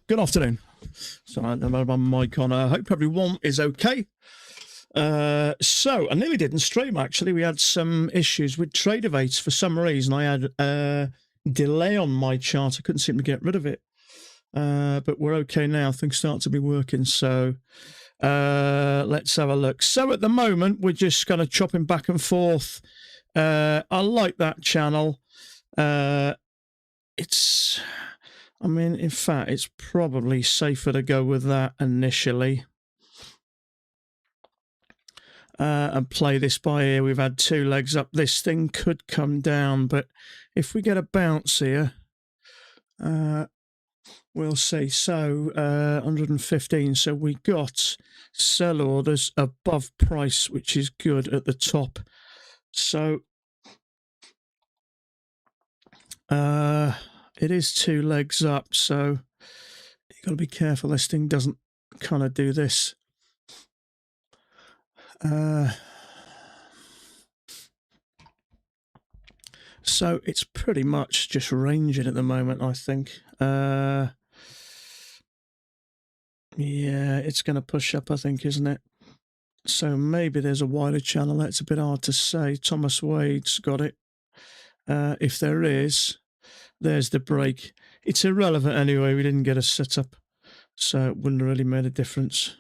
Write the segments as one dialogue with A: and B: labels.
A: Good afternoon. So I don't have my mic on. I hope everyone is okay. So I nearly didn't stream, actually. We had some issues with Trader Vates. For some reason, I had a delay on my chart. I couldn't seem to get rid of it. But we're okay now. Things start to be working. So let's have a look. So at the moment, we're just kind of chopping back and forth. I like that channel. I mean, in fact, it's probably safer to go with that initially. And play this by ear. We've had two legs up. This thing could come down, but if we get a bounce here, we'll see. So 115. So we got sell orders above price, which is good at the top. So it is two legs up. So you got to be careful. This thing doesn't kind of do this. So it's pretty much just ranging at the moment, I think. Yeah, it's going to push up, I think, isn't it? So maybe there's a wider channel. That's a bit hard to say. Thomas Wade's got it. If there is, there's the break. It's irrelevant anyway. We didn't get a setup, so it wouldn't have really made a difference.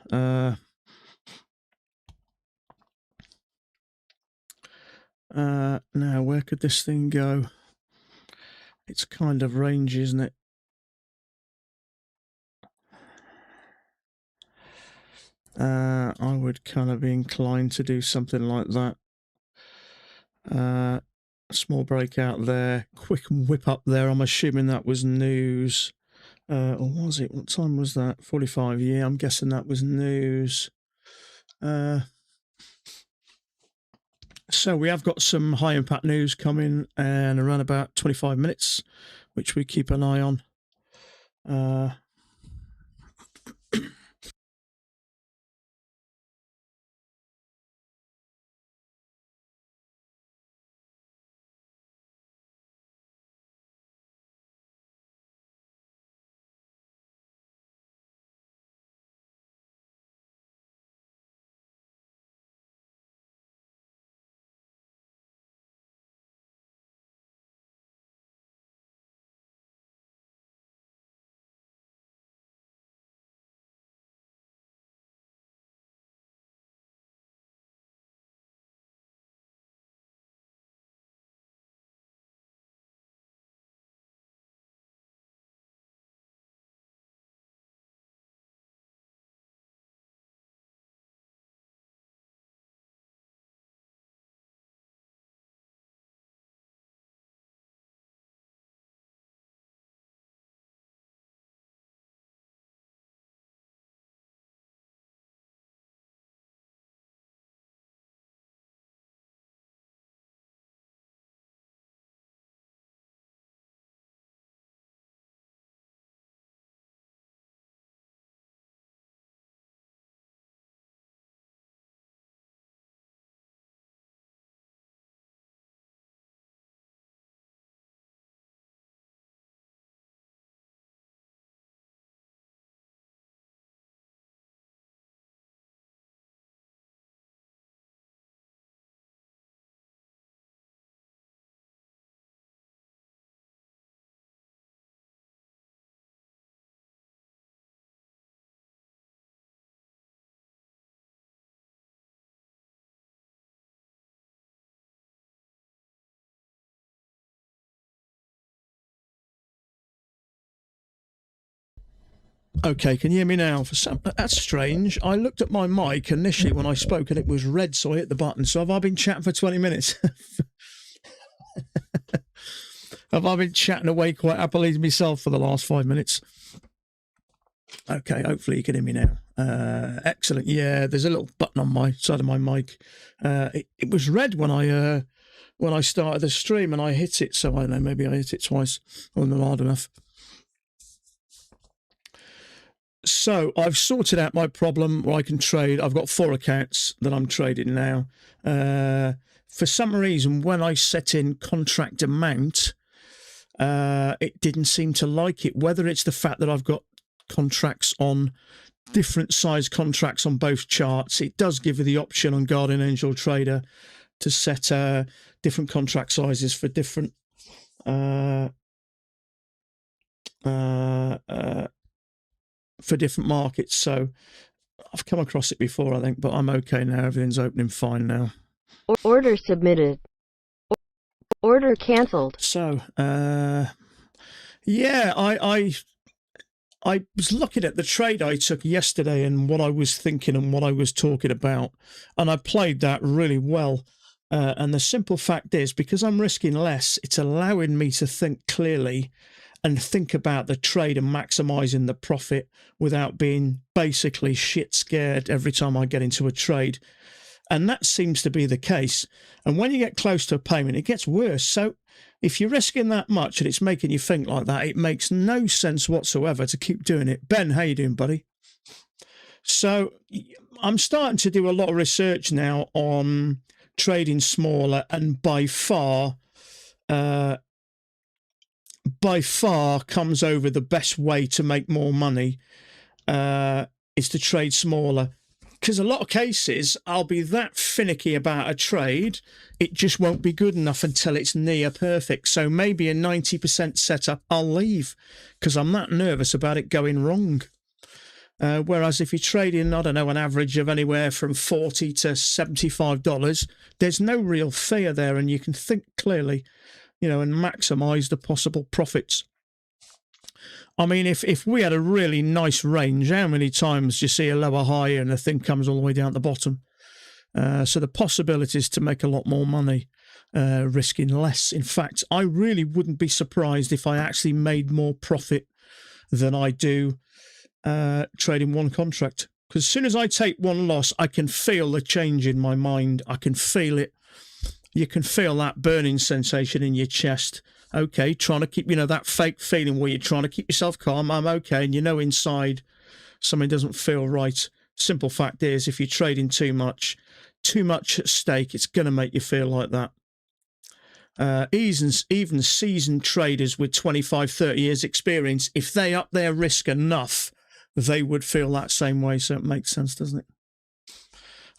A: Now, where could this thing go? It's kind of range, isn't it? I would kind of be inclined to do something like that. Small breakout there, quick whip up there. I'm assuming that was news. Or was it? What time was that? 45. Yeah, I'm guessing that was news. So we have got some high impact news coming in around about 25 minutes, which we keep an eye on. Okay, can you hear me now? That's strange. I looked at my mic initially when I spoke and it was red, so I hit the button. So have I been chatting for 20 minutes? Have I been chatting away quite happily to myself for the last 5 minutes? Okay, hopefully you can hear me now. Excellent. Yeah, there's a little button on my side of my mic. It was red when I started the stream and I hit it. So I don't know, maybe I hit it twice. I wasn't hard enough. So I've sorted out my problem where I can trade. I've got 4 accounts that I'm trading now. For some reason, when I set in contract amount, it didn't seem to like it. Whether it's the fact that I've got contracts on different size contracts on both charts. It does give you the option on Guardian Angel Trader to set different contract sizes for different markets. So I've come across it before, I think, but I'm okay now. Everything's opening fine now.
B: Order submitted. Order cancelled.
A: So, yeah, I was looking at the trade I took yesterday and what I was thinking and what I was talking about, and I played that really well. And the simple fact is, because I'm risking less, it's allowing me to think clearly and think about the trade and maximising the profit without being basically shit scared every time I get into a trade. And that seems to be the case. And when you get close to a payment, it gets worse. So if you're risking that much and it's making you think like that, it makes no sense whatsoever to keep doing it. Ben, how you doing, buddy? So I'm starting to do a lot of research now on trading smaller, and by far comes over the best way to make more money is to trade smaller. Because a lot of cases, I'll be that finicky about a trade, it just won't be good enough until it's near perfect. So maybe a 90% setup, I'll leave because I'm that nervous about it going wrong. Whereas if you're trading, I don't know, an average of anywhere from $40 to $75, there's no real fear there, and you can think clearly, you know, and maximise the possible profits. I mean, if we had a really nice range, how many times do you see a lower high and the thing comes all the way down at the bottom? So the possibilities to make a lot more money, risking less. In fact, I really wouldn't be surprised if I actually made more profit than I do trading one contract. Because as soon as I take one loss, I can feel the change in my mind. I can feel it. You can feel that burning sensation in your chest. Okay, trying to keep, you know, that fake feeling where you're trying to keep yourself calm. I'm okay. And you know inside something doesn't feel right. Simple fact is, if you're trading too much at stake, it's going to make you feel like that. Even seasoned traders with 25, 30 years experience, if they up their risk enough, they would feel that same way. So it makes sense, doesn't it?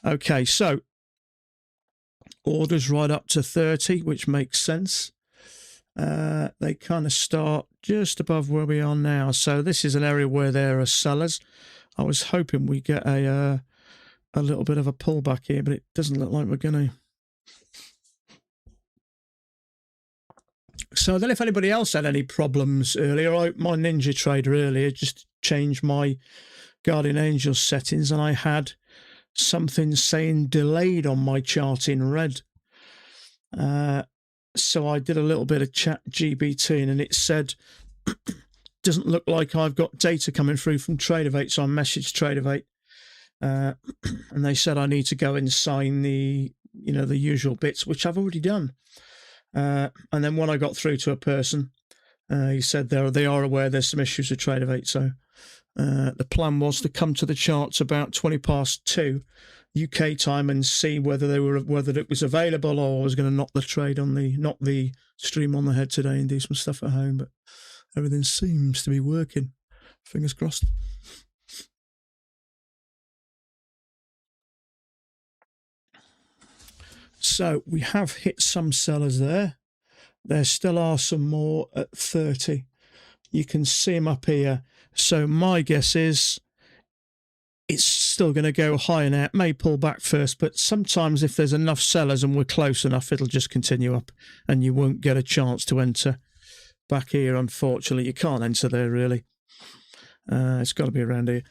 A: Okay, so orders right up to 30, which makes sense. They kind of start just above where we are now. So this is an area where there are sellers. I was hoping we get a little bit of a pullback here, but it doesn't look like we're going to. So then if anybody else had any problems earlier, my Ninja Trader earlier just changed my Guardian Angel settings, and I had something saying delayed on my chart in red. So I did a little bit of chat GBT, and it said, doesn't look like I've got data coming through from Trader8. So I messaged Trader8, and they said I need to go and sign the usual bits, which I've already done. And then when I got through to a person, he said they are aware there's some issues with Trader8. So the plan was to come to the charts about 2:20 UK time and see whether it was available, or I was going to knock the stream on the head today and do some stuff at home. But everything seems to be working. Fingers crossed. So we have hit some sellers there. There still are some more at 30. You can see them up here. So my guess is it's still going to go high and out. May pull back first, but sometimes if there's enough sellers and we're close enough, it'll just continue up and you won't get a chance to enter back here. Unfortunately, you can't enter there really. It's got to be around here.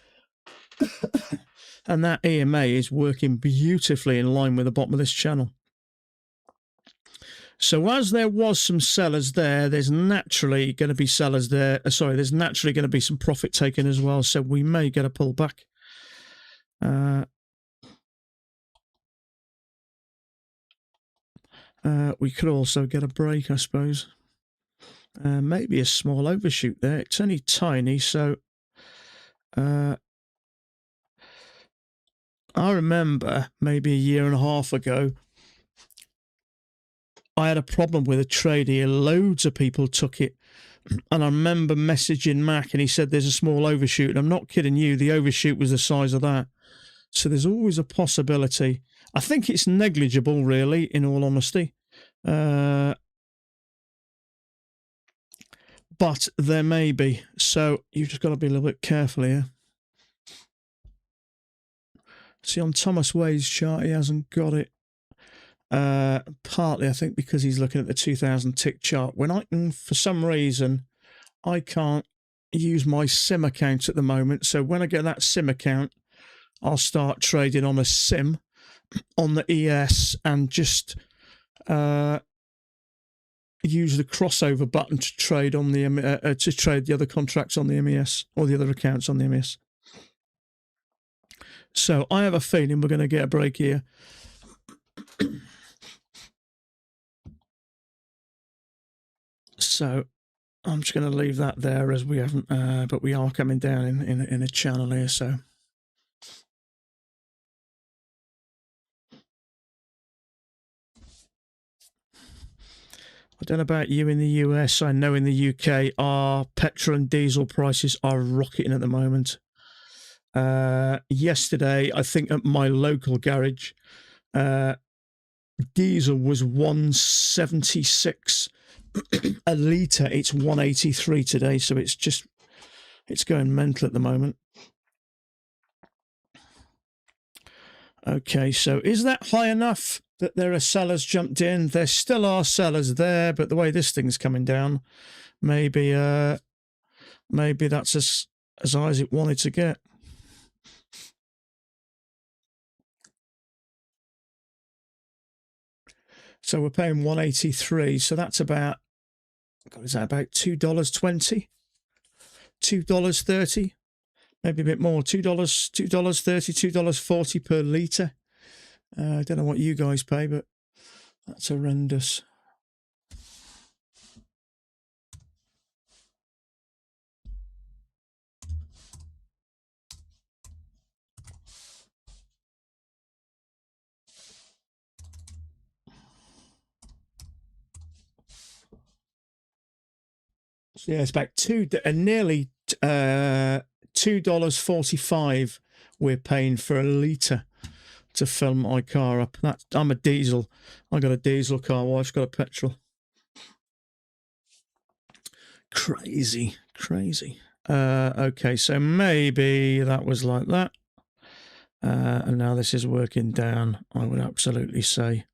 A: And that EMA is working beautifully in line with the bottom of this channel. So as there was some sellers there, there's naturally going to be sellers there. There's naturally going to be some profit taken as well. So we may get a pullback. We could also get a break, I suppose. Maybe a small overshoot there. It's only tiny, so I remember maybe a year and a half ago, I had a problem with a trade here. Loads of people took it And I remember messaging Mac and he said there's a small overshoot. And I'm not kidding you, the overshoot was the size of that. So there's always a possibility. I think it's negligible, really, in all honesty. But there may be. So you've just got to be a little bit careful here. See, on Thomas Wade's chart, he hasn't got it. Partly, I think, because he's looking at the 2000 tick chart. When I can, for some reason, I can't use my sim account at the moment. So when I get that sim account, I'll start trading on a sim on the ES and just use the crossover button to trade on the to trade the other contracts on the MES or the other accounts on the MES. So I have a feeling we're going to get a break here. So I'm just going to leave that there as we haven't, but we are coming down in a channel here. So I don't know about you in the US. I know in the UK, our petrol and diesel prices are rocketing at the moment. Yesterday, I think at my local garage, diesel was 176 a litre. It's 183 today, so it's going mental at the moment. Okay, so is that high enough that there are sellers jumped in? There still are sellers there, but the way this thing's coming down, maybe that's as high as it wanted to get. So we're paying 183. So that's about, God, is that about $2.20? $2.30? Maybe a bit more. $2.30, $2.40 per litre. I don't know what you guys pay, but that's horrendous. So yeah, it's about nearly $2.45 we're paying for a litre to fill my car up. I'm a diesel. I got a diesel car. Wife's got a petrol. Crazy. Okay, so maybe that was like that. And now this is working down, I would absolutely say.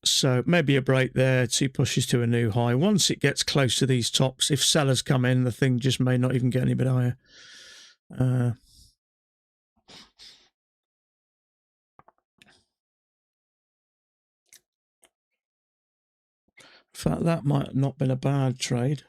A: So maybe a break there, 2 pushes to a new high. Once it gets close to these tops, if sellers come in, the thing just may not even get any bit higher. In fact, that might have not been a bad trade.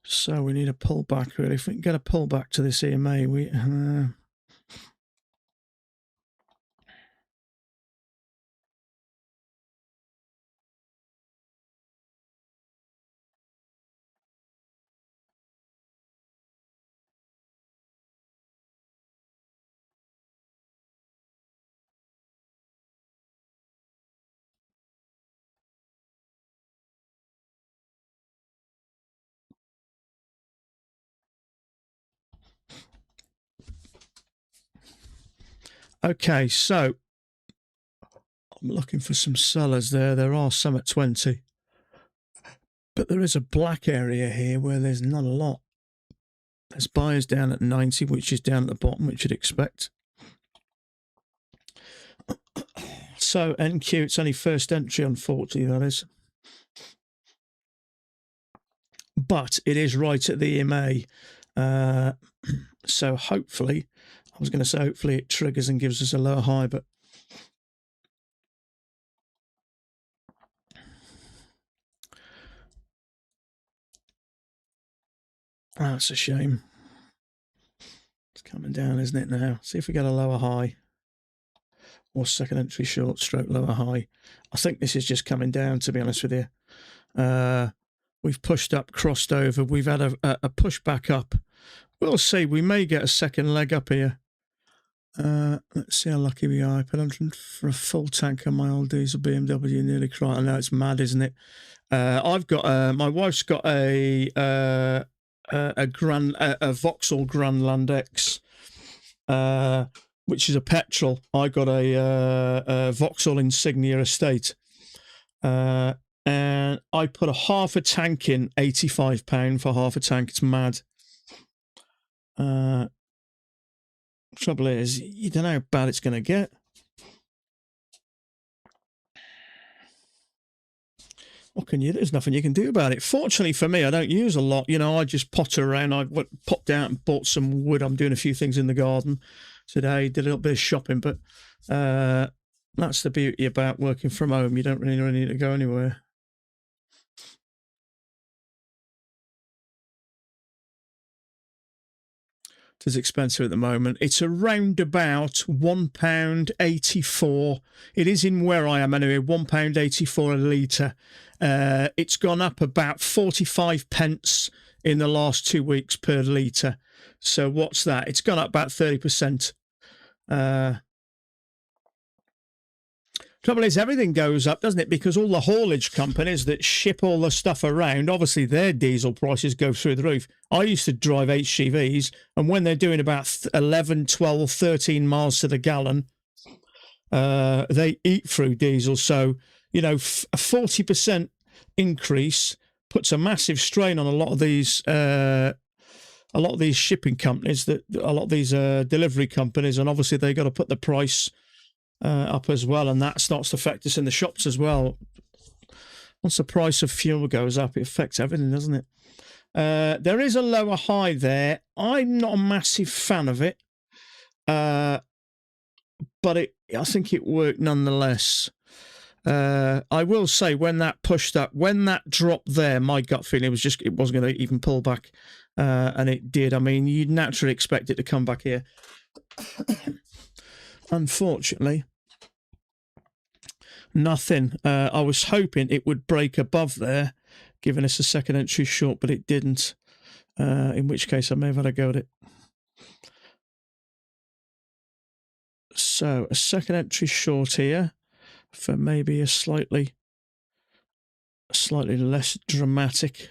A: So we need a pullback, really. If we can get a pullback to this EMA, we... Okay, so I'm looking for some sellers there. There are some at 20. But there is a black area here where there's not a lot. There's buyers down at 90, which is down at the bottom, which you'd expect. So NQ, it's only first entry, unfortunately, that is. But it is right at the EMA. So hopefully, I was going to say hopefully it triggers and gives us a lower high, but That's a shame. It's coming down, isn't it, now? See if we get a lower high. Or second entry short, stroke lower high. I think this is just coming down, to be honest with you. We've pushed up, crossed over. We've had a push back up. We'll see. We may get a second leg up here. Let's see how lucky we are. I put 100 for a full tank on my old diesel BMW, nearly cried. I know it's mad, isn't it? I've got my wife's got a Vauxhall Grandland X, which is a petrol. I got a Vauxhall Insignia Estate, and I put a half a tank in, £85 for half a tank. It's mad. Trouble is, you don't know how bad it's going to get. What can you do? There's nothing you can do about it. Fortunately for me, I don't use a lot. You know, I just potter around. I popped out and bought some wood. I'm doing a few things in the garden today. Did a little bit of shopping, but that's the beauty about working from home. You don't really need to go anywhere. It is expensive at the moment. It's around about £1.84. It is in where I am anyway, £1.84 a litre. It's gone up about 45 pence in the last 2 weeks per litre. So what's that? It's gone up about 30%. Trouble is, everything goes up, doesn't it? Because all the haulage companies that ship all the stuff around, obviously their diesel prices go through the roof. I used to drive HGVs, and when they're doing about 11, 12, 13 miles to the gallon, they eat through diesel. So, you know, a 40% increase puts a massive strain on a lot of these shipping companies, a lot of these delivery companies, and obviously they got to put the price up as well, and that starts to affect us in the shops as well. Once the price of fuel goes up, it affects everything, doesn't it? There is a lower high there. I'm not a massive fan of it, but I think it worked nonetheless. I will say, when that pushed up, when that dropped there, my gut feeling was it wasn't going to even pull back, and it did. I mean, you'd naturally expect it to come back here. Unfortunately, nothing. I was hoping it would break above there, giving us a second entry short, but it didn't, in which case I may have had a go at it. So a second entry short here for maybe a slightly less dramatic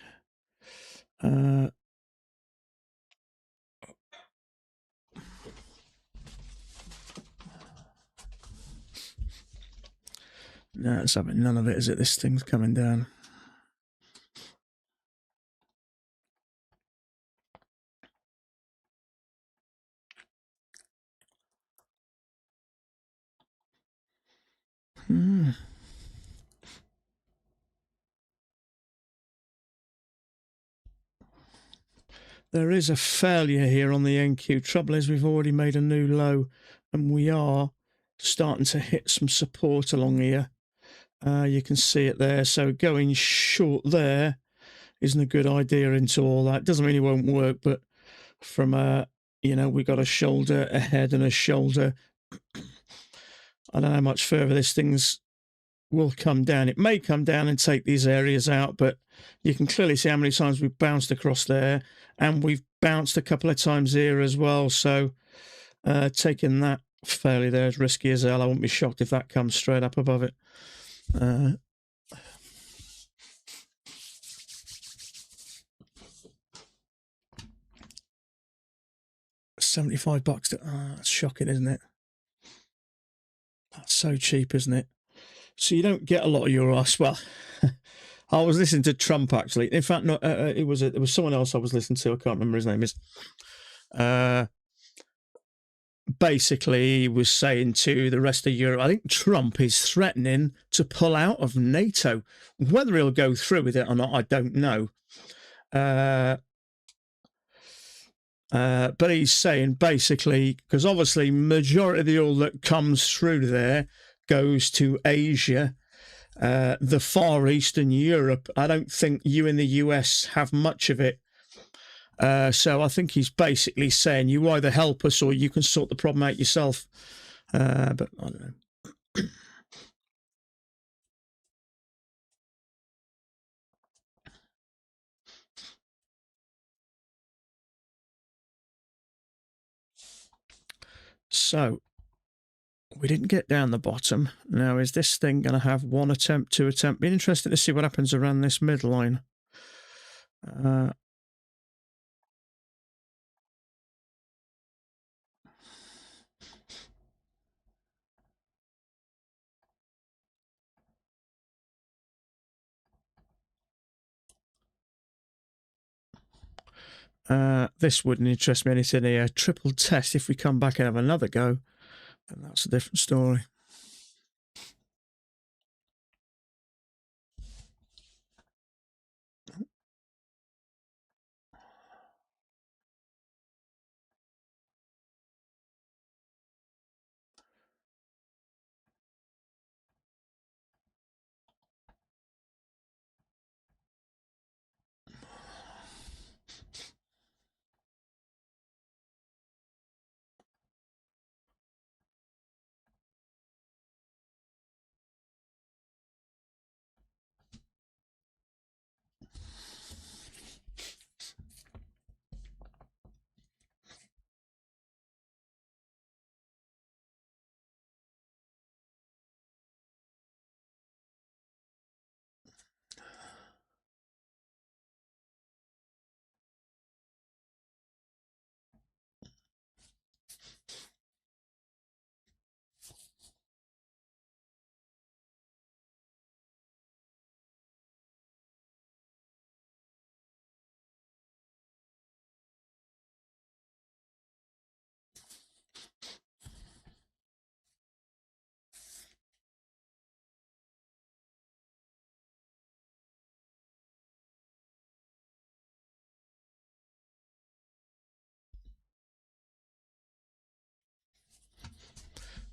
A: no, it's having none of it, is it? This thing's coming down. There is a failure here on the NQ. Trouble is, we've already made a new low, and we are starting to hit some support along here. You can see it there. So going short there isn't a good idea into all that. Doesn't mean it won't work, but from you know, we got a shoulder, a head, and a shoulder. I don't know how much further this thing's will come down. It may come down and take these areas out, but you can clearly see how many times we've bounced across there, and we've bounced a couple of times here as well. So taking that fairly there is risky as hell. I wouldn't be shocked if that comes straight up above it. $75. That's shocking, isn't it? That's so cheap, isn't it? So you don't get a lot of your ass. Well, I was listening to Trump, actually. In fact, no, it was someone else I was listening to. I can't remember his name is. Basically, he was saying to the rest of Europe, I think Trump is threatening to pull out of NATO. Whether he'll go through with it or not, I don't know. But he's saying, basically, because obviously majority of the oil that comes through there goes to Asia, the Far East and Europe. I don't think you in the US have much of it. So I think he's basically saying you either help us or you can sort the problem out yourself. But I don't know. So we didn't get down the bottom. Now, is this thing going to have one attempt, two attempt? Be interested to see what happens around this midline. This wouldn't interest me anything here. Triple test. If we come back and have another go, then that's a different story.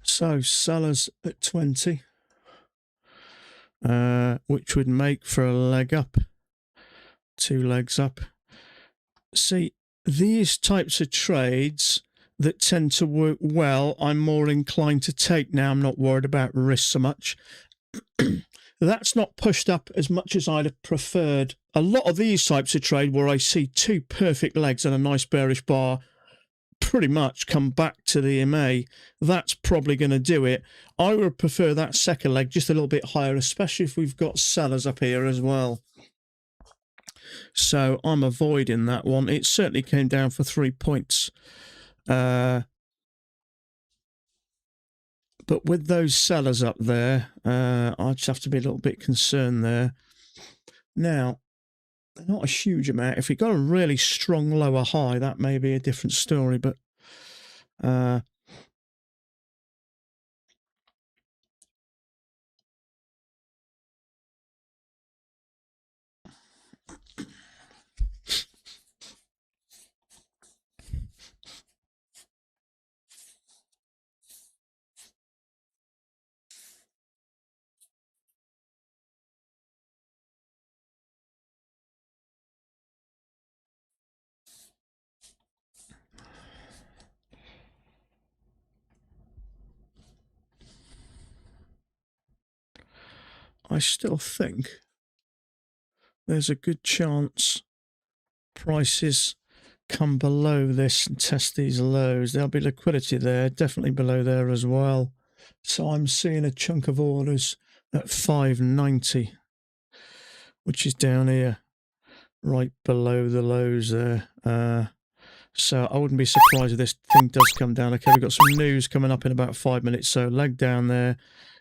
A: So sellers at 20, which would make for a leg up, 2 legs up. See, these types of trades that tend to work well, I'm more inclined to take now. I'm not worried about risk so much. That's not pushed up as much as I'd have preferred. A lot of these types of trade where I see 2 perfect legs and a nice bearish bar pretty much come back to the MA, that's probably going to do it. I would prefer that second leg just a little bit higher, especially if we've got sellers up here as well. So I'm avoiding that one. It certainly came down for 3 points. But with those sellers up there, I just have to be a little bit concerned there. Now, not a huge amount. If we got a really strong lower high, that may be a different story, but I still think there's a good chance prices come below this and test these lows. There'll be liquidity there, definitely below there as well. So I'm seeing a chunk of orders at 590, which is down here, right below the lows there. So I wouldn't be surprised if this thing does come down. Okay, we've got some news coming up in about 5 minutes, so leg down there.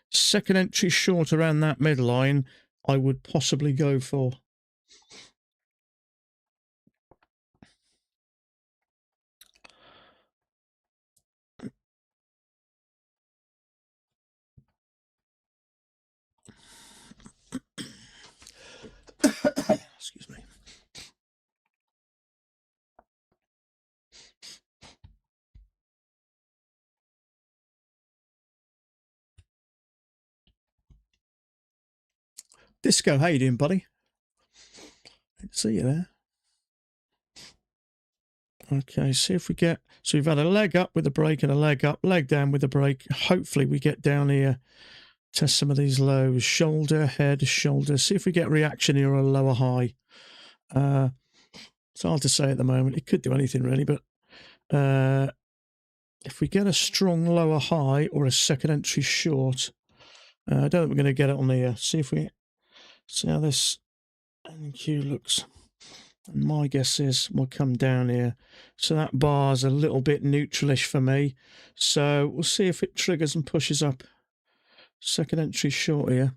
A: Second entry short around that midline, I would possibly go for. Excuse me. Disco, how you doing, buddy? Good to see you there. Okay, see if we get... So we've had a leg up with a break and a leg up, leg down with a break. Hopefully we get down here, test some of these lows. Shoulder, head, shoulder. See if we get reaction here or a lower high. It's hard to say at the moment. It could do anything really, but if we get a strong lower high or a second entry short, I don't think we're going to get it on here. See how this NQ looks. And my guess is we'll come down here. So that bar's a little bit neutralish for me. So we'll see if it triggers and pushes up. Second entry short here.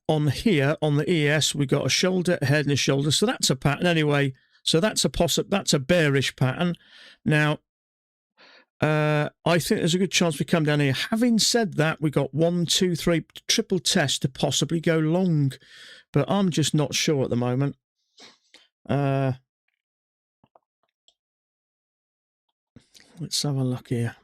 A: On here, on the ES, we've got a shoulder, a head, and a shoulder. So that's a pattern anyway. So that's a bearish pattern. Now, I think there's a good chance we come down here. Having said that, we got 1, 2, 3 triple test to possibly go long, but I'm just not sure at the moment. Let's have a look here.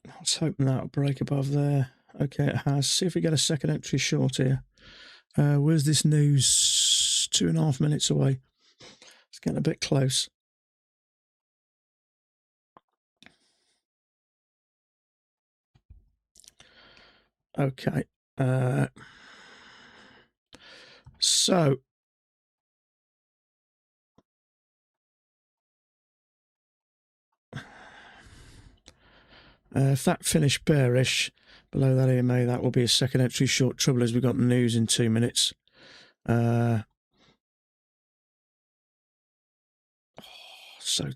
A: Let's hope that'll break above there. Okay, it has. See if we get a second entry short here. Where's this news? 2.5 minutes away. It's getting a bit close. Okay. So if that finished bearish below that EMA, that will be a second entry short. Trouble is we've got news in 2 minutes. So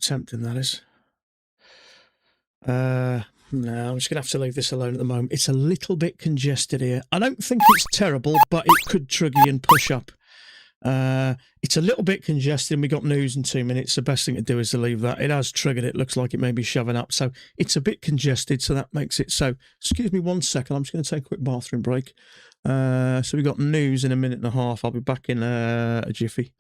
A: tempting, that is. No, I'm just going to have to leave this alone at the moment. It's a little bit congested here. I don't think it's terrible, but it could trigger and push up. It's a little bit congested and we got news in 2 minutes. The best thing to do is to leave that. It has triggered. It looks like it may be shoving up. So it's a bit congested. So that makes it so. Excuse me 1 second. I'm just going to take a quick bathroom break. So we got news in 1.5 minutes. I'll be back in a jiffy.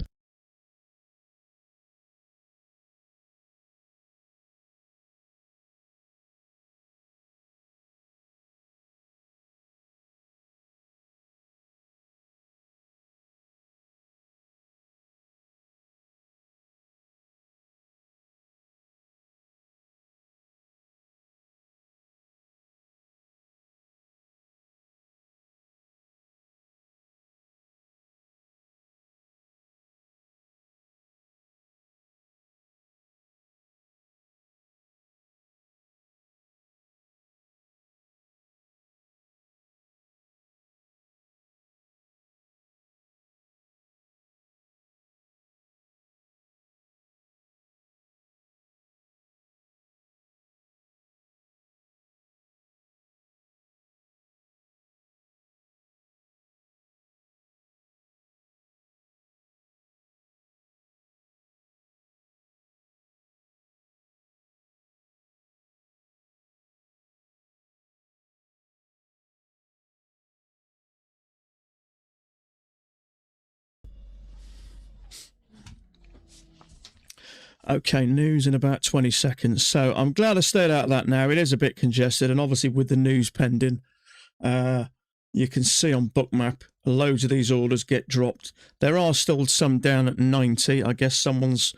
A: Okay, news in about 20 seconds. So I'm glad I stayed out of that now. It is a bit congested, and obviously with the news pending, you can see on Bookmap, loads of these orders get dropped. There are still some down at 90. I guess someone's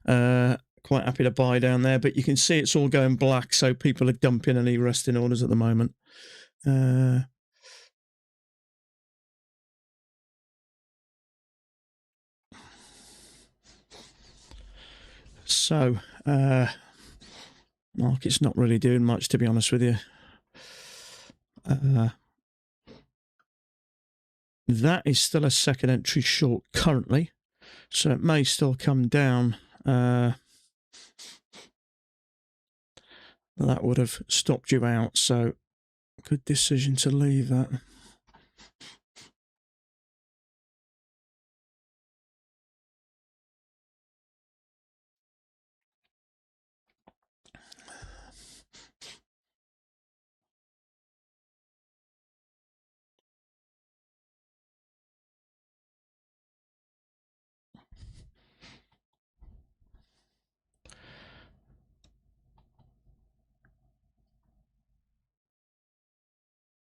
A: quite happy to buy down there, but you can see it's all going black, so people are dumping any resting orders at the moment. So, market's not really doing much, to be honest with you. That is still a second entry short currently, so it may still come down. That would have stopped you out, so good decision to leave that.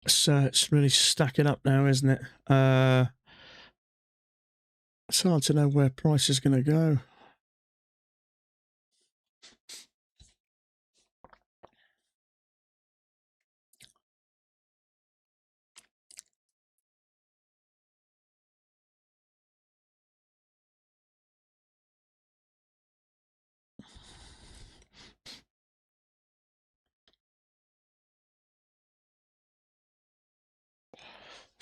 A: So it's really stacking up now, isn't it? It's hard to know where price is going to go.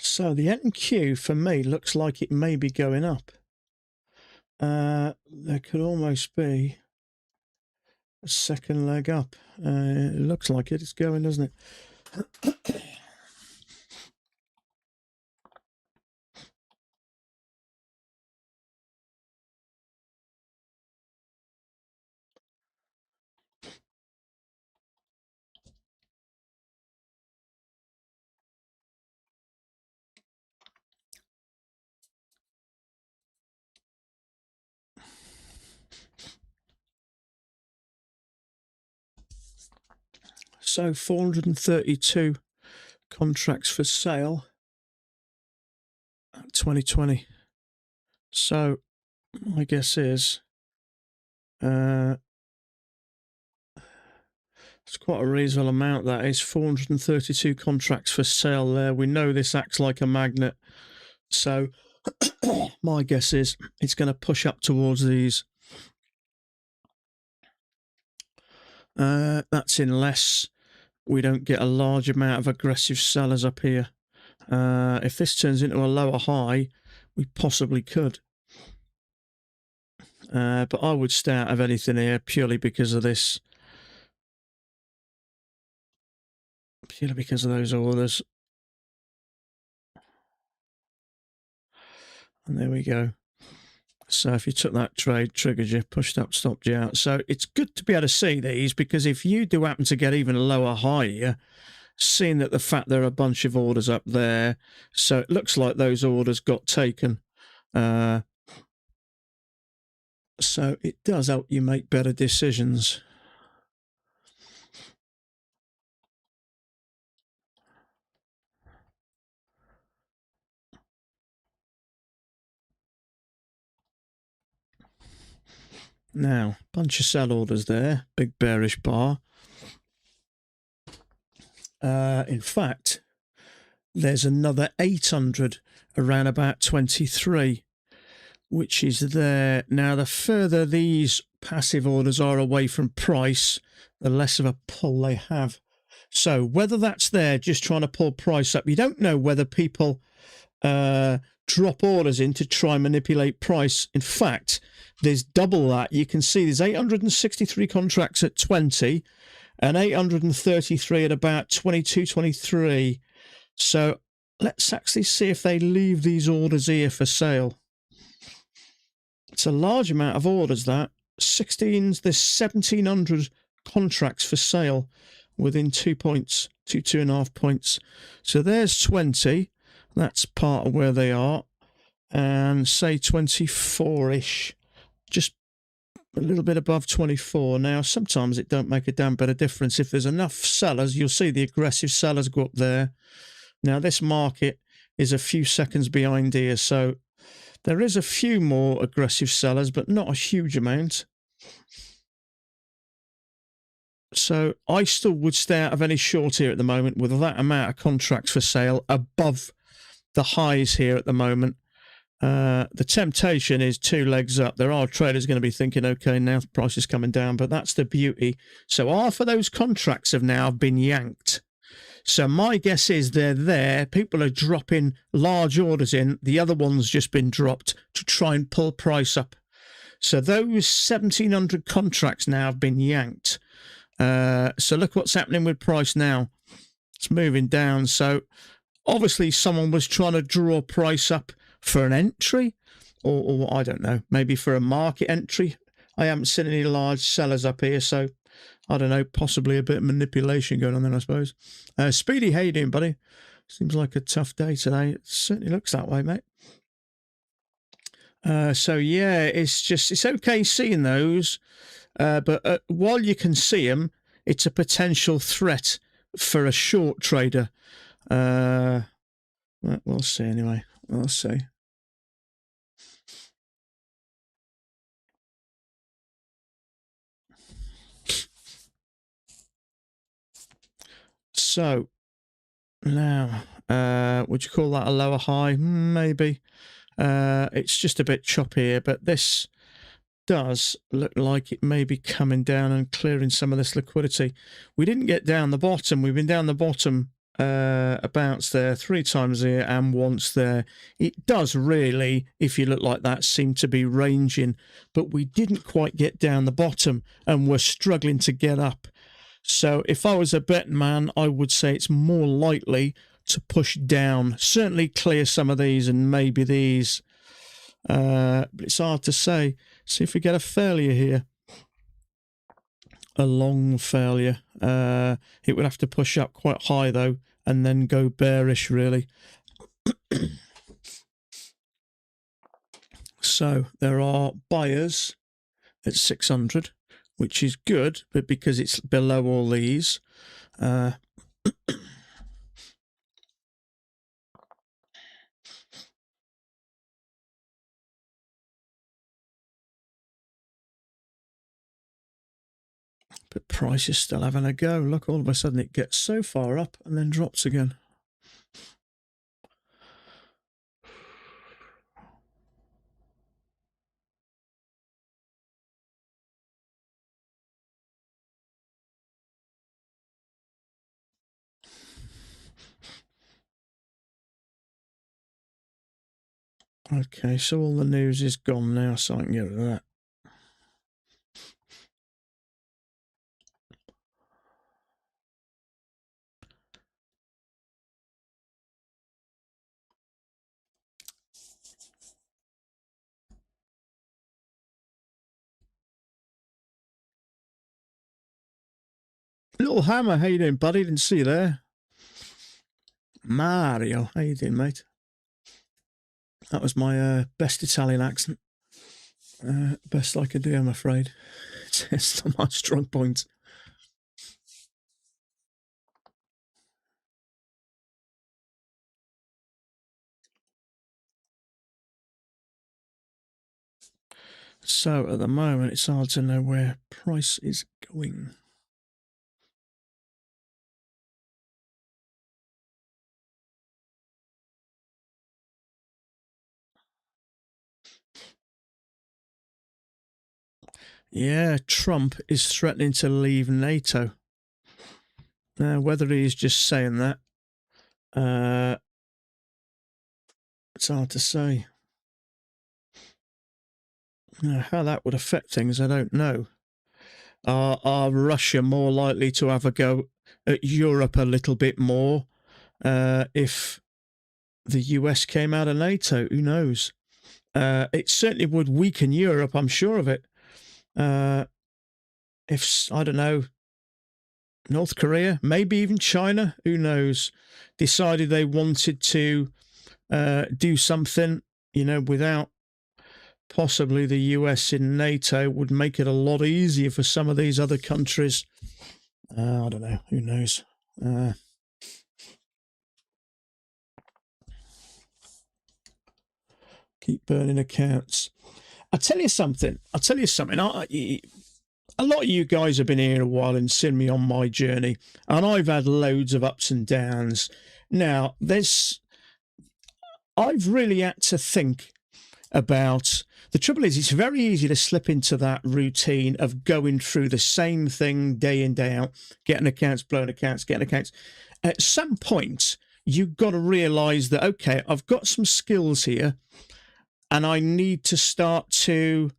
A: So the NQ for me looks like it may be going up. There could almost be a second leg up. It looks like it's going, doesn't it? So 432 contracts for sale. 2020. So my guess is it's quite a reasonable amount. That is 432 contracts for sale there. We know this acts like a magnet. So my guess is it's going to push up towards these. That's unless we don't get a large amount of aggressive sellers up here. If this turns into a lower high, we possibly could. But I would stay out of anything here purely because of this. Purely because of those orders. And there we go. So if you took that trade, triggered you, pushed up, stopped you out. So it's good to be able to see these, because if you do happen to get even a lower high here, seeing that the fact there are a bunch of orders up there, so it looks like those orders got taken. So it does help you make better decisions. Now, bunch of sell orders there, big bearish bar. In fact, there's another 800 around about 23, which is there. Now, the further these passive orders are away from price, the less of a pull they have. So whether that's there just trying to pull price up, you don't know whether people drop orders in to try and manipulate price. In fact, there's double that. You can see there's 863 contracts at 20 and 833 at about 22, 23. So let's actually see if they leave these orders here for sale. It's a large amount of orders, that. There's 1,700 contracts for sale within 2 points, 2.5 points. So there's 20. That's part of where they are. And say 24-ish, just a little bit above 24. Now, sometimes it don't make a damn bit of difference. If there's enough sellers, you'll see the aggressive sellers go up there. Now, this market is a few seconds behind here, so there is a few more aggressive sellers, but not a huge amount. So I still would stay out of any short here at the moment with that amount of contracts for sale above the highs here at the moment. The temptation is 2 legs up. There are traders going to be thinking, okay, now the price is coming down, but that's the beauty. So half of those contracts have now been yanked. So my guess is they're there. People are dropping large orders in. The other one's just been dropped to try and pull price up. So those 1,700 contracts now have been yanked. So look what's happening with price now. It's moving down. So obviously someone was trying to draw price up for an entry, or I don't know, maybe for a market entry. I haven't seen any large sellers up here, so I don't know, possibly a bit of manipulation going on there, I suppose. Speedy, how you doing, buddy? Seems like a tough day today. It certainly looks that way, mate. So yeah, it's okay seeing those, but while you can see them, it's a potential threat for a short trader. We'll see anyway. We'll see. So now, would you call that a lower high? Maybe. It's just a bit choppy here, but this does look like it may be coming down and clearing some of this liquidity. We didn't get down the bottom. We've been down the bottom about there 3 times here and once there. It does really, if you look like that, seem to be ranging, but we didn't quite get down the bottom and we're struggling to get up. So if I was a betting man, I would say it's more likely to push down, certainly clear some of these and maybe these, but it's hard to say. See if we get a failure here, a long failure. It would have to push up quite high though and then go bearish really. So there are buyers at 600, which is good, but because it's below all these, but price is still having a go. Look, all of a sudden it gets so far up and then drops again. Okay, so all the news is gone now, so I can get rid of that. Little Hammer, how you doing, buddy? Didn't see you there. Mario, how you doing, mate? That was my best Italian accent. Best I could do, I'm afraid. It's not my strong point. So at the moment, it's hard to know where price is going. Yeah, Trump is threatening to leave NATO. Now, whether he's just saying that, it's hard to say. Now, how that would affect things, I don't know. Are Russia more likely to have a go at Europe a little bit more if the US came out of NATO? Who knows? It certainly would weaken Europe, I'm sure of it. If, I don't know, North Korea, maybe even China, who knows, decided they wanted to do something, you know, without possibly the US in NATO, would make it a lot easier for some of these other countries. I don't know, who knows. Keep burning accounts. I'll tell you something. A lot of you guys have been here a while and seen me on my journey, and I've had loads of ups and downs. Now, I've really had to think about, the trouble is, it's very easy to slip into that routine of going through the same thing day in, day out, getting accounts, blowing accounts, getting accounts. At some point, you've got to realize that, okay, I've got some skills here, and I need to start to,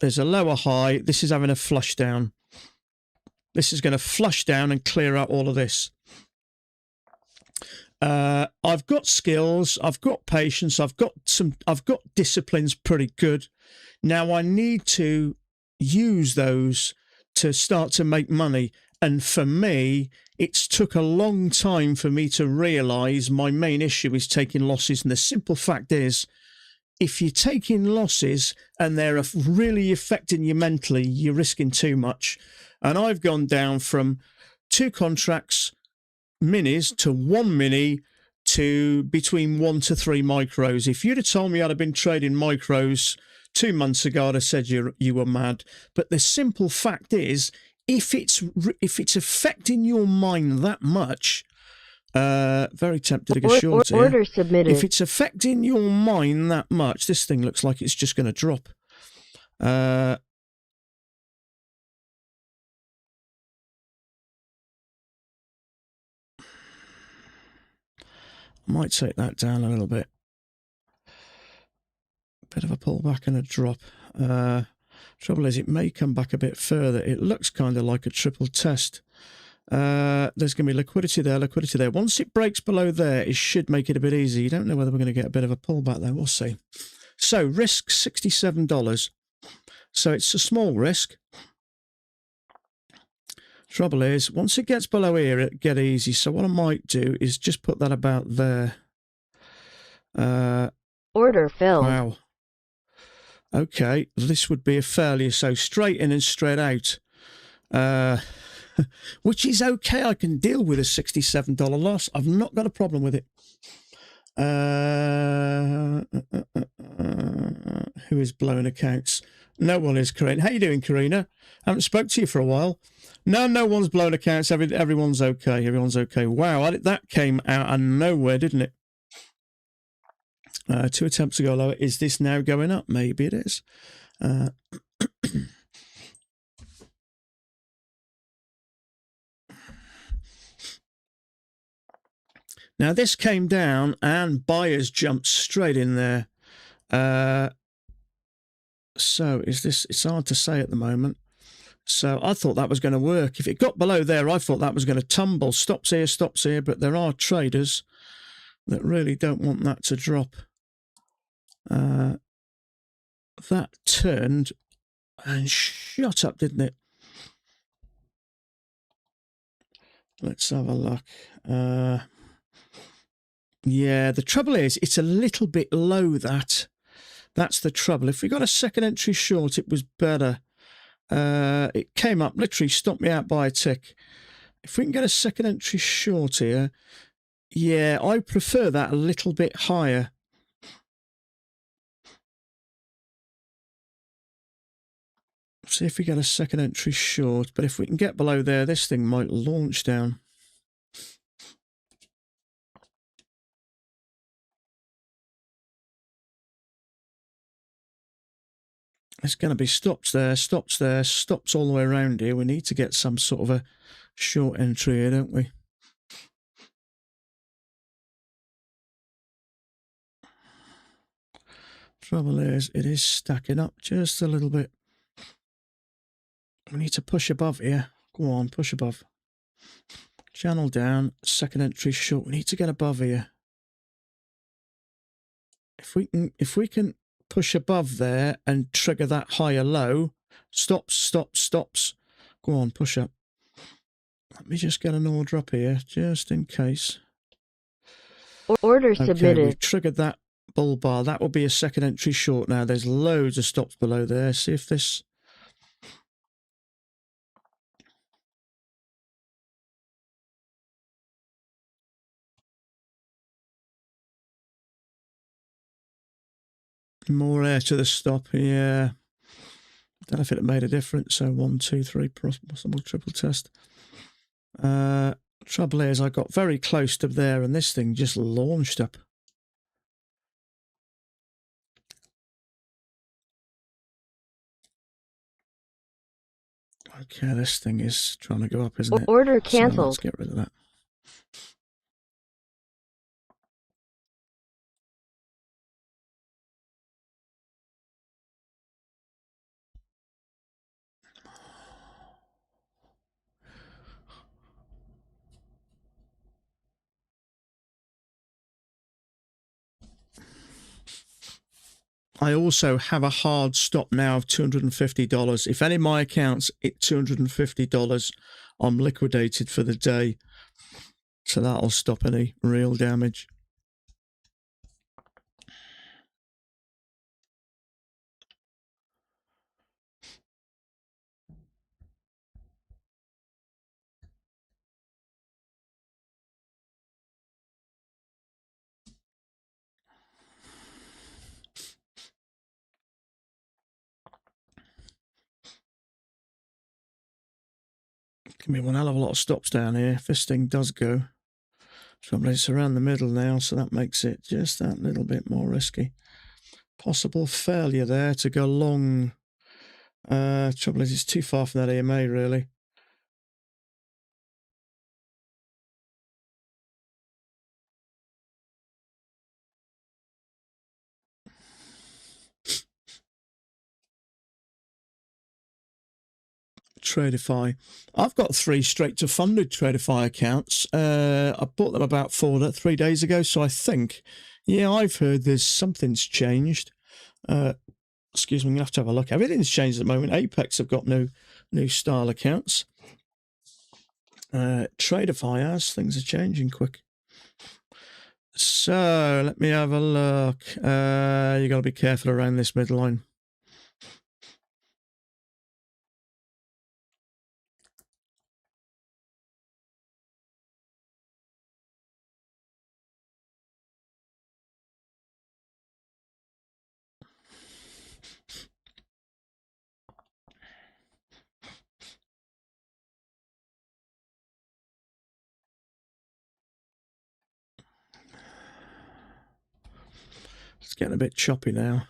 A: there's a lower high. This is having a flush down. This is going to flush down and clear out all of this. I've got skills. I've got patience. I've got disciplines pretty good. Now I need to use those to start to make money. And for me, it's took a long time for me to realize my main issue is taking losses. And the simple fact is, if you're taking losses and they're really affecting you mentally, you're risking too much. And I've gone down from 2 contracts, minis to 1 mini to between 1 to 3 micros. If you'd have told me I'd have been trading micros 2 months ago, I'd have said you were mad. But the simple fact is, if it's affecting your mind that much, very tempted to go short here.
B: Order submitted.
A: If it's affecting your mind that much, this thing looks like it's just going to drop. I might take that down a little bit. Bit of a pullback and a drop. Trouble is, it may come back a bit further. It looks kind of like a triple test. There's going to be liquidity there, liquidity there. Once it breaks below there, it should make it a bit easy. You don't know whether we're going to get a bit of a pullback there. We'll see. So risk $67. So it's a small risk. Trouble is, once it gets below here, it get easy. So what I might do is just put that about there.
B: Order filled.
A: Wow. Okay, this would be a failure. So straight in and straight out. Which is okay. I can deal with a $67 loss. I've not got a problem with it. Who is blowing accounts? No one is, Karina. How you doing, Karina? I haven't spoke to you for a while. No one's blown accounts. Everyone's okay. Everyone's okay. Wow, that came out of nowhere, didn't it? 2 attempts to go lower. Is this now going up? Maybe it is. Now, this came down and buyers jumped straight in there. So is this, it's hard to say at the moment. So I thought that was going to work. If it got below there, I thought that was going to tumble. Stops here, but there are traders that really don't want that to drop. That turned and shot up, didn't it? Let's have a look. Yeah, the trouble is, it's a little bit low, that. That's the trouble. If we got a second entry short, it was better. It came up, literally stopped me out by a tick. If we can get a second entry short here, yeah, I prefer that a little bit higher. See if we get a second entry short, but if we can get below there, this thing might launch down. It's going to be stops there, stops all the way around here. We need to get some sort of a short entry here, don't we? Trouble is, it is stacking up just a little bit. We need to push above here. Go on, push above. Channel down, second entry short. We need to get above here. If we can push above there and trigger that higher low. Stops. Go on, push up. Let me just get an order up here, just in case.
B: Order submitted.
A: We've triggered that bull bar. That will be a second entry short now. There's loads of stops below there. See if this... More air to the stop, yeah. Don't know if it made a difference. So 1, 2, 3, possible triple test. Trouble is, I got very close to there, and this thing just launched up. Okay, this thing is trying to go up, isn't it?
B: Order
A: So
B: canceled.
A: let's get rid of that. I also have a hard stop now of $250. If any of my accounts hit $250, I'm liquidated for the day. So that'll stop any real damage. Give me one hell of a lot of stops down here if this thing does go. Trouble is, it's around the middle now, so that makes it just that little bit more risky. Possible failure there to go long. Trouble is, it's too far from that EMA, really. Tradeify. I've got 3 straight to funded Tradeify accounts. I bought them about 3 days ago, so I think, yeah, I've heard there's something's changed. Excuse me, I'm gonna have to have a look. Everything's changed at the moment. Apex have got new style accounts. Tradeify has, things are changing quick. So let me have a look. You got to be careful around this midline. It's getting a bit choppy now.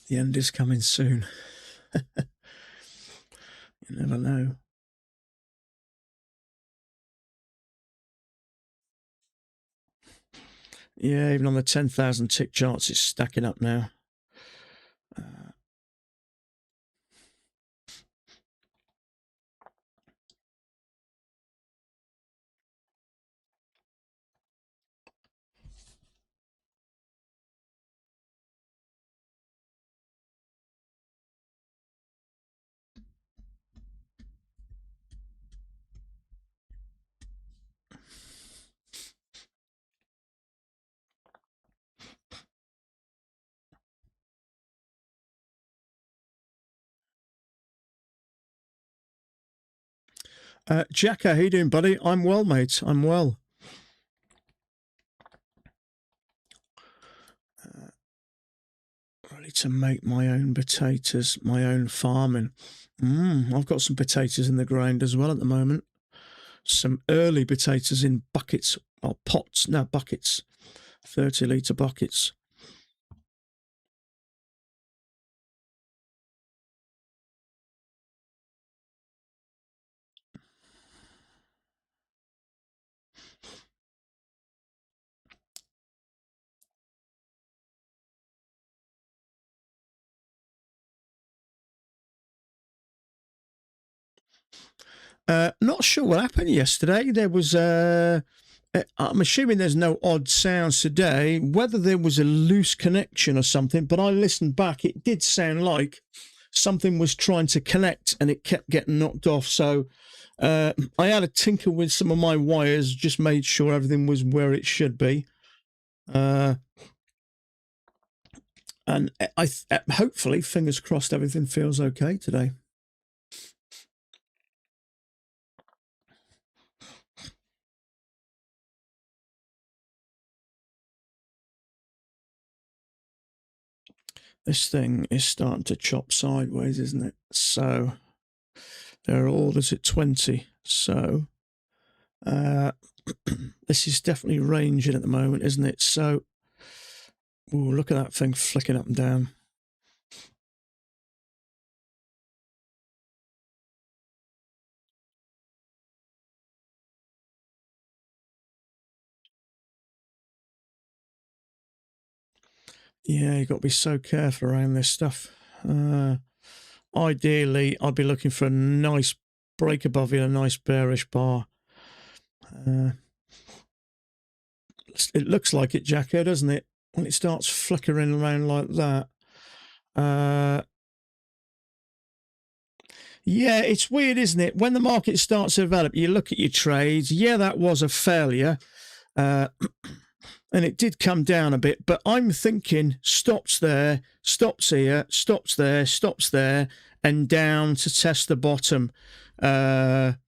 A: The end is coming soon. You never know. Yeah, even on the 10,000 tick charts, it's stacking up now. Jacko, how you doing, buddy? I'm well, mate. I'm well. Ready to make my own potatoes, my own farming. I've got some potatoes in the ground as well at the moment. Some early potatoes in buckets, or pots, no, buckets. 30-litre buckets. Not sure what happened yesterday. There was I'm assuming there's no odd sounds today. Whether there was a loose connection or something, but I listened back. It did sound like something was trying to connect and it kept getting knocked off. So I had a tinker with some of my wires, just made sure everything was where it should be. And I hopefully, fingers crossed, everything feels okay today. This thing is starting to chop sideways, isn't it? So there are orders at 20. So this is definitely ranging at the moment, isn't it? So, ooh, look at that thing flicking up and down. Yeah, you've got to be so careful around this stuff. Ideally, I'd be looking for a nice break above here, a nice bearish bar. It looks like it, Jacko, doesn't it? When it starts flickering around like that. Yeah, it's weird, isn't it? When the market starts to develop, you look at your trades. Yeah, that was a failure. And it did come down a bit, but I'm thinking stops there, stops here, stops there, stops there, and down to test the bottom. What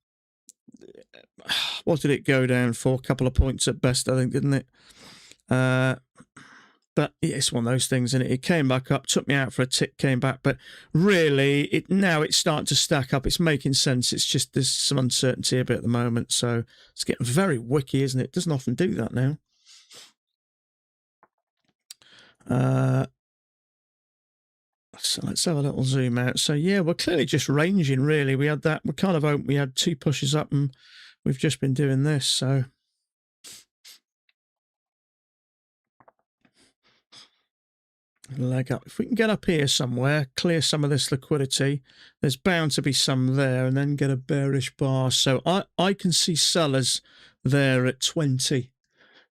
A: did it go down for? A couple of points at best, I think, didn't it? But it's one of those things, and it came back up, took me out for a tick, came back. But really, now it's starting to stack up. It's making sense. It's just there's some uncertainty a bit at the moment. So it's getting very wicky, isn't it? It doesn't often do that now. So let's have a little zoom out. So yeah, we're clearly just ranging, really. We had that, we kind of opened, we had 2 pushes up and we've just been doing this. So leg up. If we can get up here somewhere, clear some of this liquidity, there's bound to be some there, and then get a bearish bar. So I can see sellers there at 20.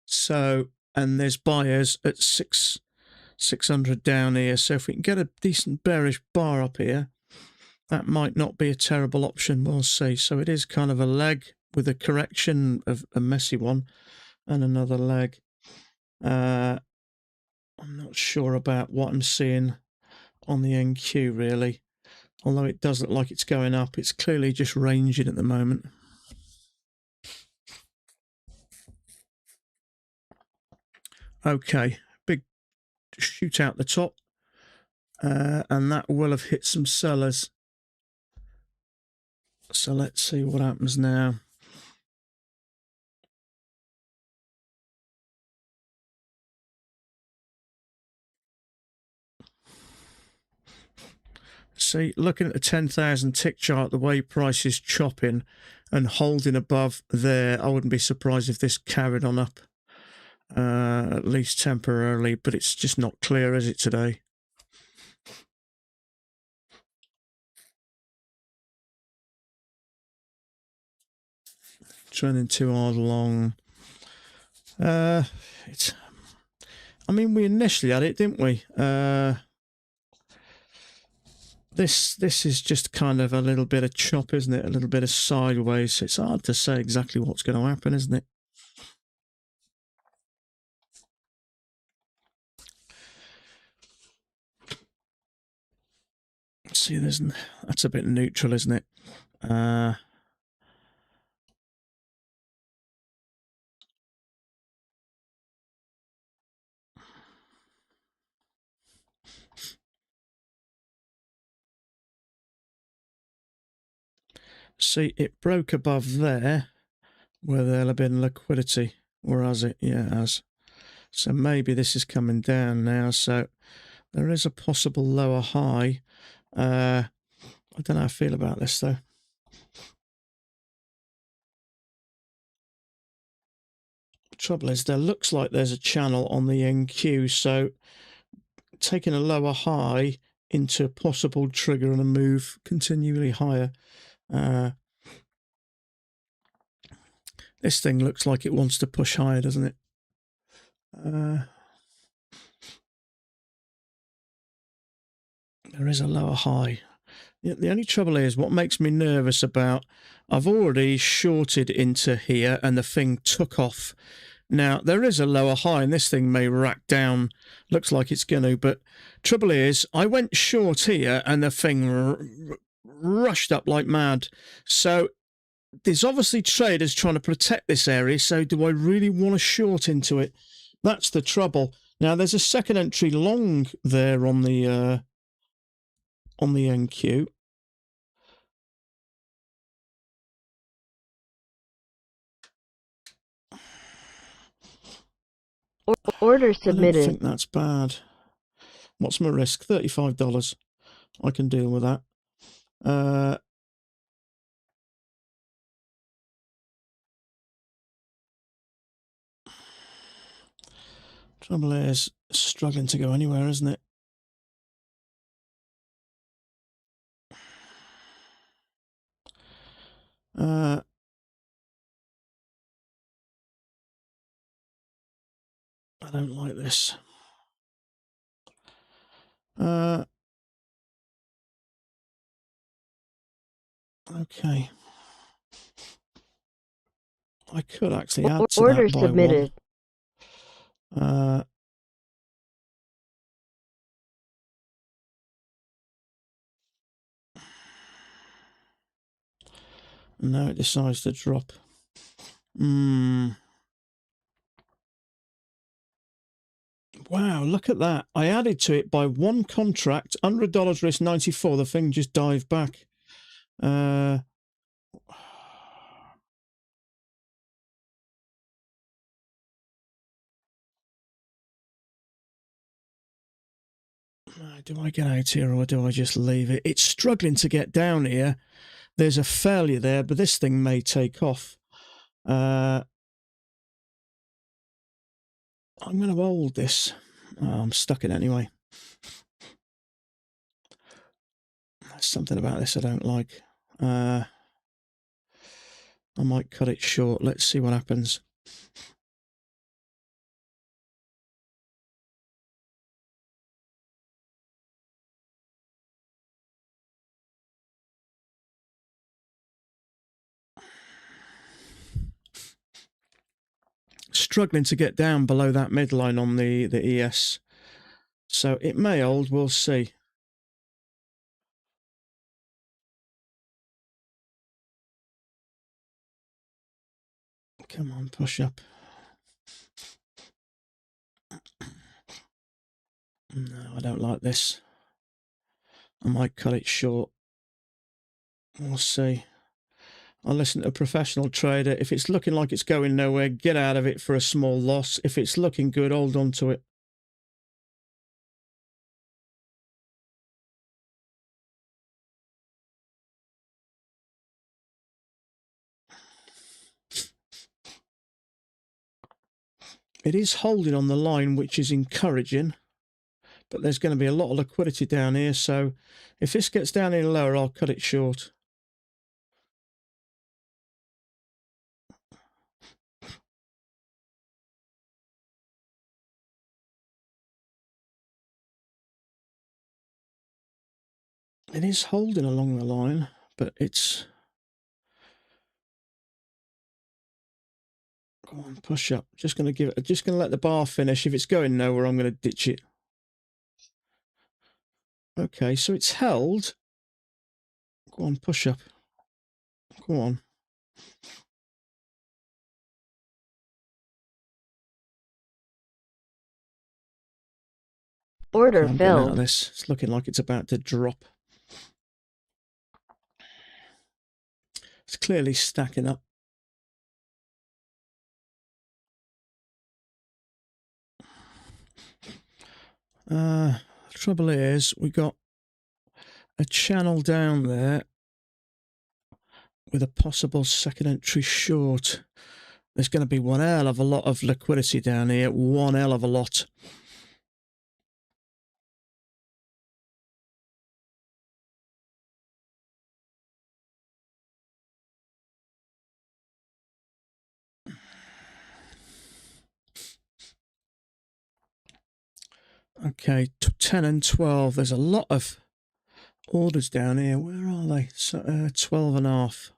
A: So, and there's buyers at 600 down here. So if we can get a decent bearish bar up here, that might not be a terrible option. We'll see. So it is kind of a leg with a correction of a messy one, and another leg. I'm not sure about what I'm seeing on the NQ, really. Although it does look like it's going up, it's clearly just ranging at the moment. Okay, big shoot out the top. And that will have hit some sellers. So let's see what happens now. See, looking at the 10,000 tick chart, the way price is chopping and holding above there, I wouldn't be surprised if this carried on up, at least temporarily, but it's just not clear, is it, today? Trending 2 hours long. I mean, we initially had it, didn't we? This is just kind of a little bit of chop, isn't it? A little bit of sideways. It's hard to say exactly what's going to happen, isn't it? See, that's a bit neutral, isn't it? See, it broke above there where there'll have been liquidity, or has it? Yeah, it has. So maybe this is coming down now. So there is a possible lower high. I don't know how I feel about this, though. The trouble is, there looks like there's a channel on the NQ, so taking a lower high into a possible trigger and a move continually higher. This thing looks like it wants to push higher, doesn't it? There is a lower high. The only trouble is, what makes me nervous about, I've already shorted into here and the thing took off. Now, there is a lower high and this thing may rack down. Looks like it's going to, but trouble is, I went short here and the thing rushed up like mad. So there's obviously traders trying to protect this area. So do I really want to short into it? That's the trouble. Now, there's a second entry long there on the NQ.
B: Order submitted.
A: I don't think that's bad. What's my risk? $35. I can deal with that. Trouble is, struggling to go anywhere, isn't it? I don't like this. Okay. I could actually add to
B: Order
A: that by
B: submitted.
A: one. No, it decides to drop. Wow, look at that. I added to it by one contract, $100 risk, 94. The thing just dived back. Do I get out here or do I just leave it? It's struggling to get down here. There's a failure there, but this thing may take off. I'm going to hold this. I'm stuck in anyway. There's something about this I don't like. I might cut it short. Let's see what happens. Struggling to get down below that midline on the ES. So it may hold, we'll see. Come on, push up. No, I don't like this. I might cut it short. We'll see. I'll listen to a professional trader. If it's looking like it's going nowhere, get out of it for a small loss. If it's looking good, hold on to it. It is holding on the line, which is encouraging, but there's going to be a lot of liquidity down here. So if this gets down any lower, I'll cut it short. It is holding along the line, but it's... Go on, push up. Just going to let the bar finish. If it's going nowhere, I'm going to ditch it. Okay, so it's held. Go on, push up. Go on.
B: Order
A: I'm
B: filled.
A: out of this. It's looking like it's about to drop. It's clearly stacking up. Trouble is, we got a channel down there with a possible second entry short. There's going to be one hell of a lot of liquidity down here. One hell of a lot. Okay, 10 and 12. There's a lot of orders down here. Where are they? So, 12 and a half.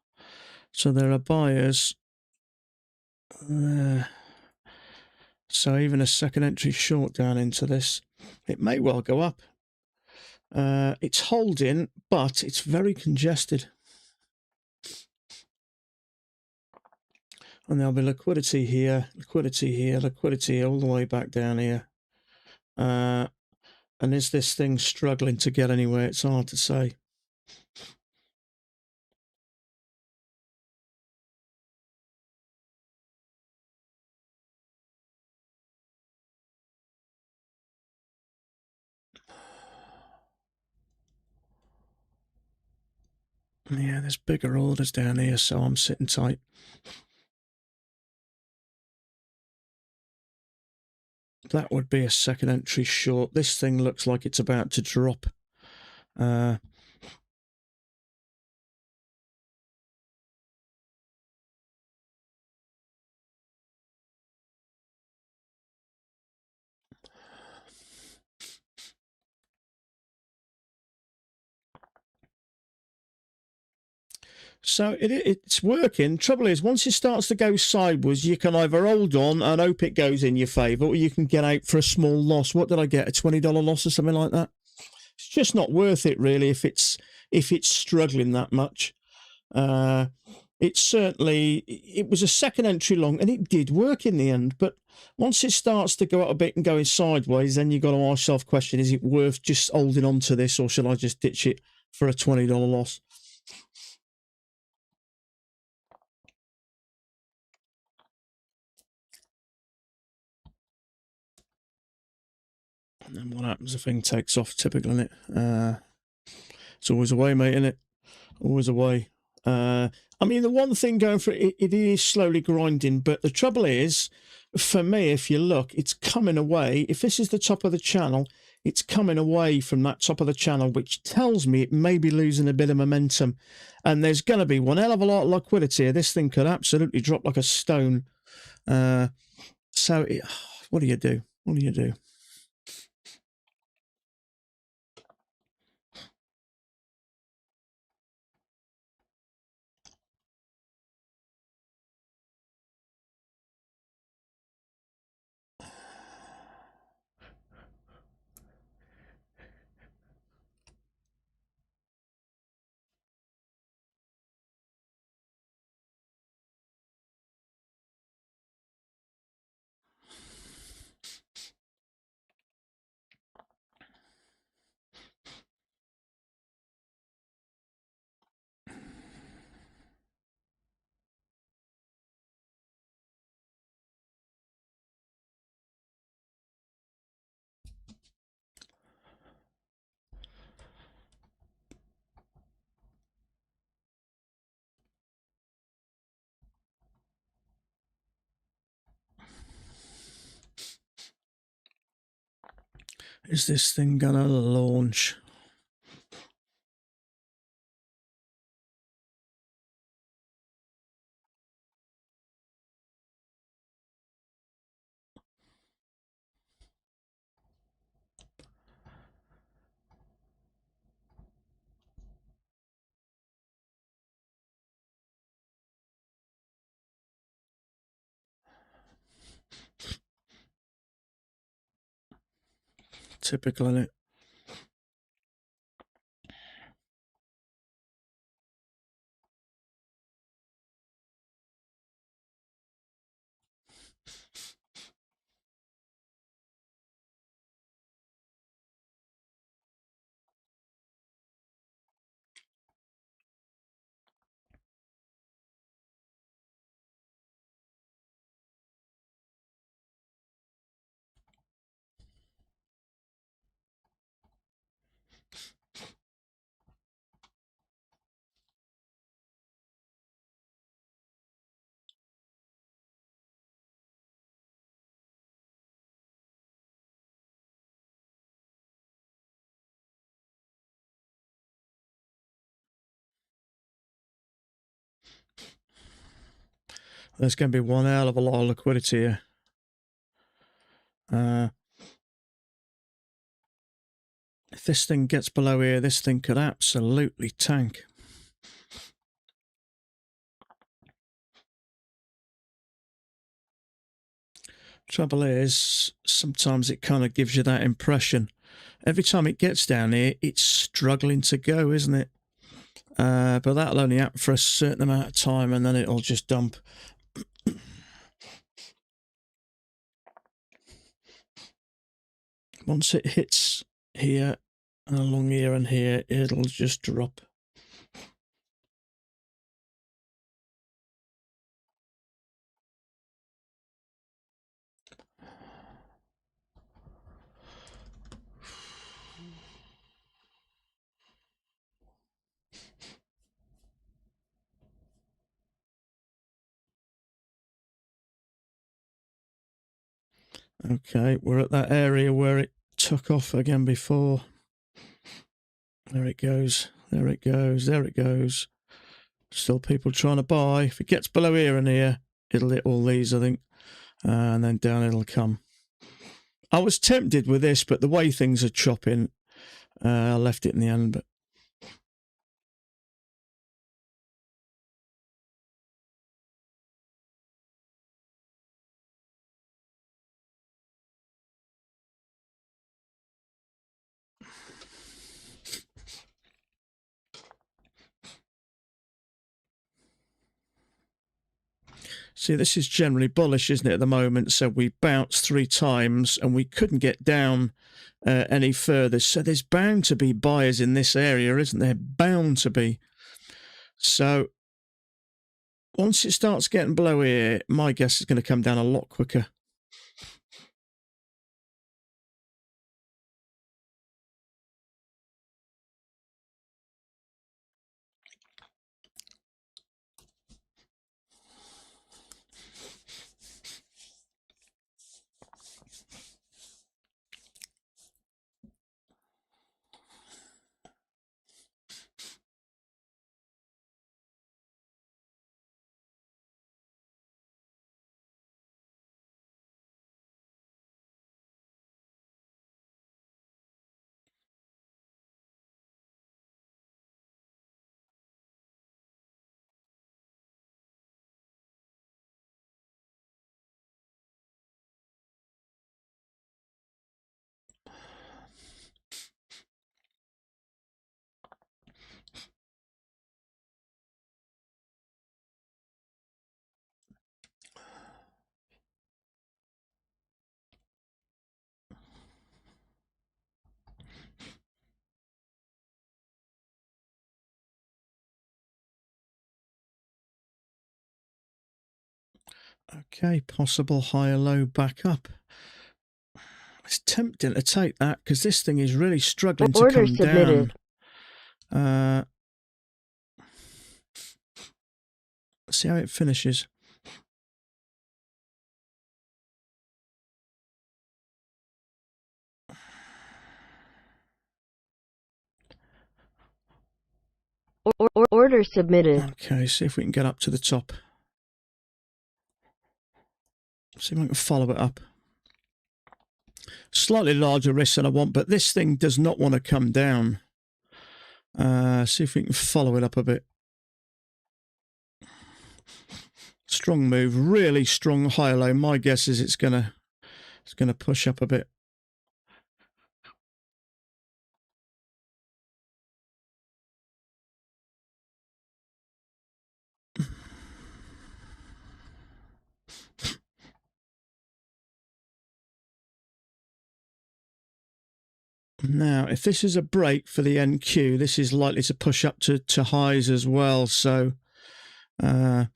A: So there are buyers there. So even a second entry short down into this, it may well go up. It's holding, but it's very congested. And there'll be liquidity here, liquidity here, liquidity all the way back down here. And is this thing struggling to get anywhere? It's hard to say. Yeah, there's bigger orders down here, so I'm sitting tight. That would be a second entry short. This thing looks like it's about to drop. So it's working. Trouble is, once it starts to go sideways, you can either hold on and hope it goes in your favour, or you can get out for a small loss. What did I get? A $20 loss or something like that? It's just not worth it, really, if it's struggling that much. it certainly, it was a second entry long, and it did work in the end. But once it starts to go out a bit and going sideways, then you've got to ask yourself, question, is it worth just holding on to this, or should I just ditch it for a $20 loss? And then what happens? The thing takes off, typical, isn't it? It's always a way, mate, isn't it? Always a way. I mean, the one thing going for it, it is slowly grinding, but the trouble is, for me, if you look, it's coming away. If this is the top of the channel, it's coming away from that top of the channel, which tells me it may be losing a bit of momentum. And there's going to be one hell of a lot of liquidity here. This thing could absolutely drop like a stone. What do you do? What do you do? Is this thing gonna launch? Typical, isn't it? There's going to be one hell of a lot of liquidity here. If this thing gets below here, this thing could absolutely tank. Trouble is, sometimes it kind of gives you that impression. Every time it gets down here, it's struggling to go, isn't it? But that'll only happen for a certain amount of time, and then it'll just dump. Once it hits here, and along here and here, it'll just drop. Okay, we're at that area where it took off again before. There it goes. There it goes. There it goes. Still people trying to buy. If it gets below here and here, it'll hit all these, I think. And then down it'll come. I was tempted with this, but the way things are chopping, I left it in the end. But See, this is generally bullish, isn't it, at the moment? So we bounced 3 times and we couldn't get down any further. So there's bound to be buyers in this area, isn't there? Bound to be. So once it starts getting below here, my guess is going to come down a lot quicker. Okay, possible higher low back up. It's tempting to take that because this thing is really struggling to
B: Order
A: come
B: submitted.
A: down. Let's see how it finishes.
B: Order submitted.
A: Okay, see if we can get up to the top. See if I can follow it up. Slightly larger risk than I want, but this thing does not want to come down. See if we can follow it up a bit. Strong move, really strong high low. My guess is it's gonna push up a bit. Now, if this is a break for the NQ, this is likely to push up to highs as well. So, so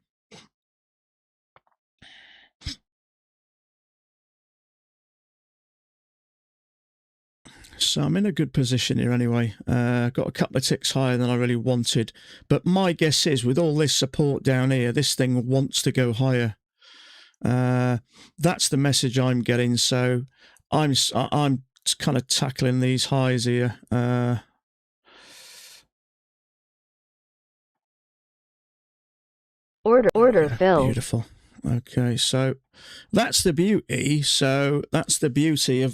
A: I'm in a good position here anyway. Got a couple of ticks higher than I really wanted. But my guess is with all this support down here, this thing wants to go higher. That's the message I'm getting. So I'm kind of tackling these highs here.
B: Order filled.
A: Beautiful. Okay, so that's the beauty. So that's the beauty of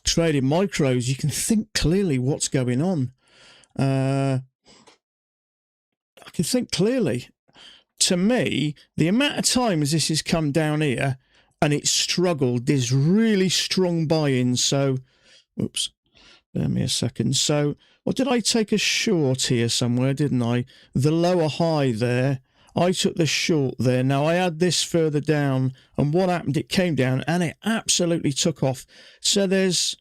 A: trading micros. You can think clearly what's going on. I can think clearly. To me, the amount of times this has come down here and it's struggled, there's really strong buy-ins. So, oops, bear me a second. So, what did I take a short here somewhere, didn't I? The lower high there. I took the short there. Now, I had this further down, and what happened? It came down, and it absolutely took off. So there's,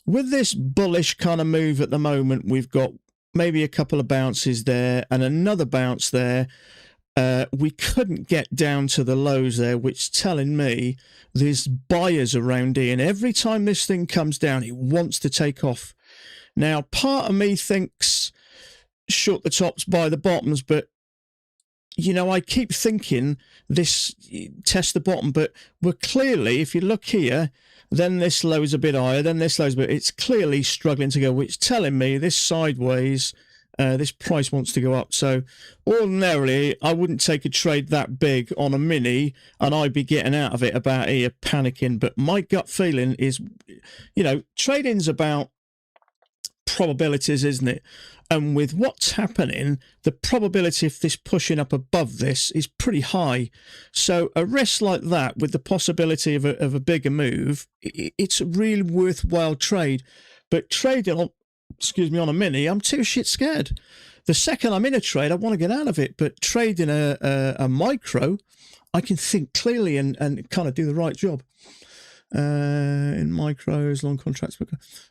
A: with this bullish kind of move at the moment, we've got maybe a couple of bounces there, and another bounce there. We couldn't get down to the lows there, which is telling me there's buyers around here, and every time this thing comes down, it wants to take off. Now, part of me thinks short the tops, buy the bottoms, but you know, I keep thinking this test the bottom, but we're clearly, if you look here, then this low is a bit higher, then this low is a bit, it's clearly struggling to go, which is telling me this sideways, this price wants to go up. So ordinarily, I wouldn't take a trade that big on a mini and I'd be getting out of it about here panicking. But my gut feeling is, you know, trading's about probabilities, isn't it? And with what's happening, the probability of this pushing up above this is pretty high. So a risk like that with the possibility of a bigger move, it's a really worthwhile trade. But trading on, on a mini, I'm too shit scared. The second I'm in a trade, I want to get out of it. But trading a micro, I can think clearly and kind of do the right job. In micros, long contracts.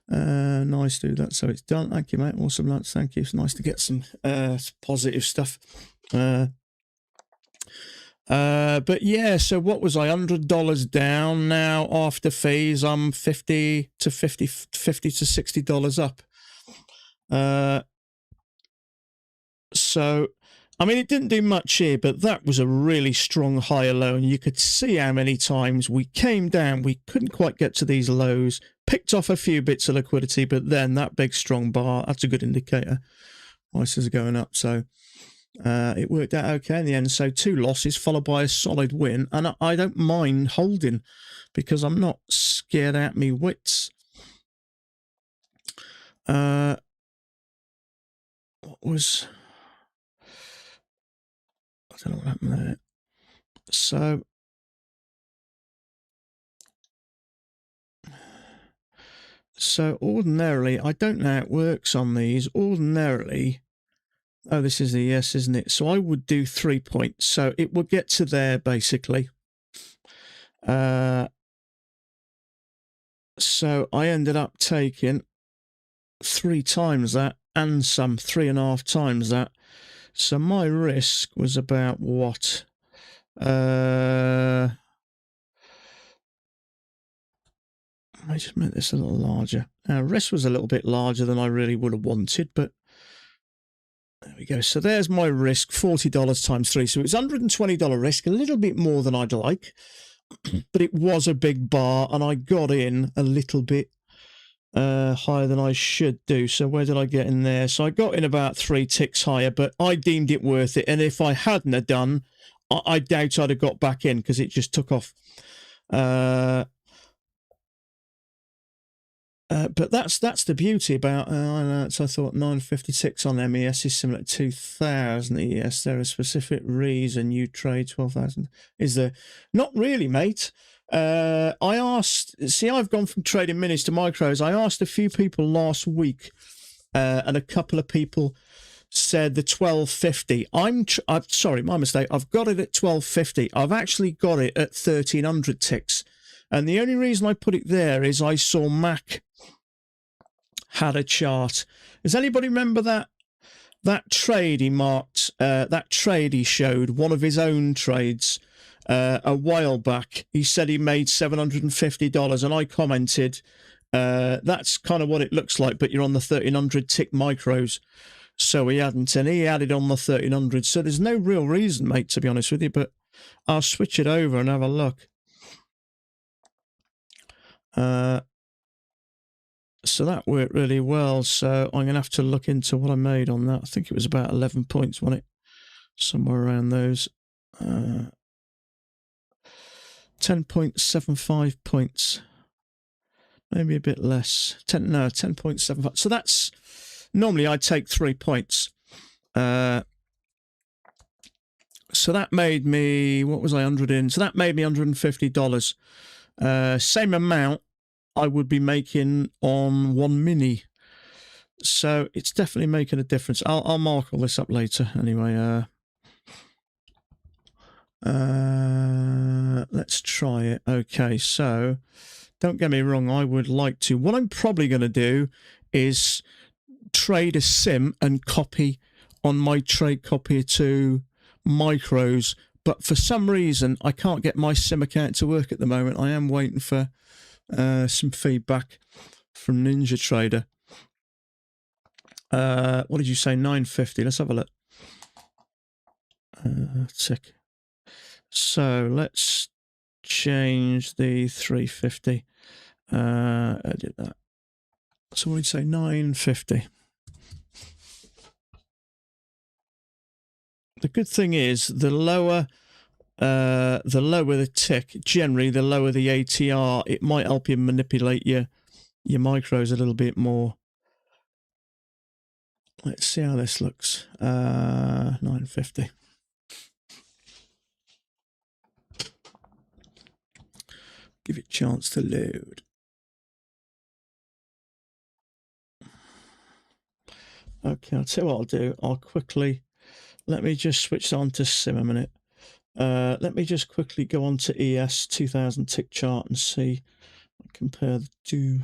A: Nice to do that. So it's done. Thank you, mate. Awesome, lads. Thank you. It's nice to get some positive stuff. But yeah, so what was I? $100 down now after fees. I'm $50 to $60 up. So, I mean, it didn't do much here, but that was a really strong higher low, and you could see how many times we came down. We couldn't quite get to these lows, picked off a few bits of liquidity, but then that big strong bar, that's a good indicator. Prices are going up, so it worked out okay in the end. So 2 losses followed by a solid win, and I don't mind holding because I'm not scared out me wits. What was... I don't know what happened there. So ordinarily, I don't know how it works on these. Ordinarily, oh, this is the yes, isn't it? So I would do 3 points. So it would get to there, basically. So I ended up taking 3 times that and some 3.5 times that. So my risk was about what? I just make this a little larger. Risk was a little bit larger than I really would have wanted, but there we go. So there's my risk, $40 times 3. So it's $120 risk, a little bit more than I'd like, but it was a big bar, and I got in a little bit higher than I should do. So where did I get in there? So I got in about 3 ticks higher, but I deemed it worth it. And if I hadn't have done, I doubt I'd have got back in because it just took off. But that's the beauty about so I thought 956 on MES is similar to 2000 ES. There a specific reason you trade 12,000? Is there? Not really, mate. I asked. See, I've gone from trading minis to micros. I asked a few people last week, and a couple of people said the 1250. I'm sorry, my mistake. I've got it at 1250. I've actually got it at 1300 ticks, and the only reason I put it there is I saw Mac had a chart. Does anybody remember that trade he marked? That trade he showed, one of his own trades, a while back. He said he made $750, and I commented, that's kind of what it looks like, but you're on the 1300 tick micros. So he hadn't, and he added on the 1300. So there's no real reason, mate, to be honest with you, but I'll switch it over and have a look. So that worked really well. So I'm going to have to look into what I made on that. I think it was about 11 points, wasn't it? Somewhere around those. 10.75 points. Maybe a bit less. 10.75. So that's... Normally I'd take 3 points. So that made me... What was I, 100 in? So that made me $150. Same amount I would be making on one mini. So it's definitely making a difference. I'll mark all this up later anyway. Let's try it. Okay, so don't get me wrong, I would like to. What I'm probably going to do is trade a sim and copy on my trade copier to micros, but for some reason I can't get my sim account to work at the moment. I am waiting for some feedback from Ninja Trader. What did you say? 950. Let's have a look. Tick. So let's change the 350. Edit that. So what did you say? 950. The good thing is the lower the tick, generally the lower the ATR. It might help you manipulate your micros a little bit more. Let's see how this looks. 950. Give it a chance to load. Okay, I'll tell you what I'll do. I'll quickly, let me just switch on to sim a minute. Let me just quickly go on to ES 2000 tick chart and see, compare the two.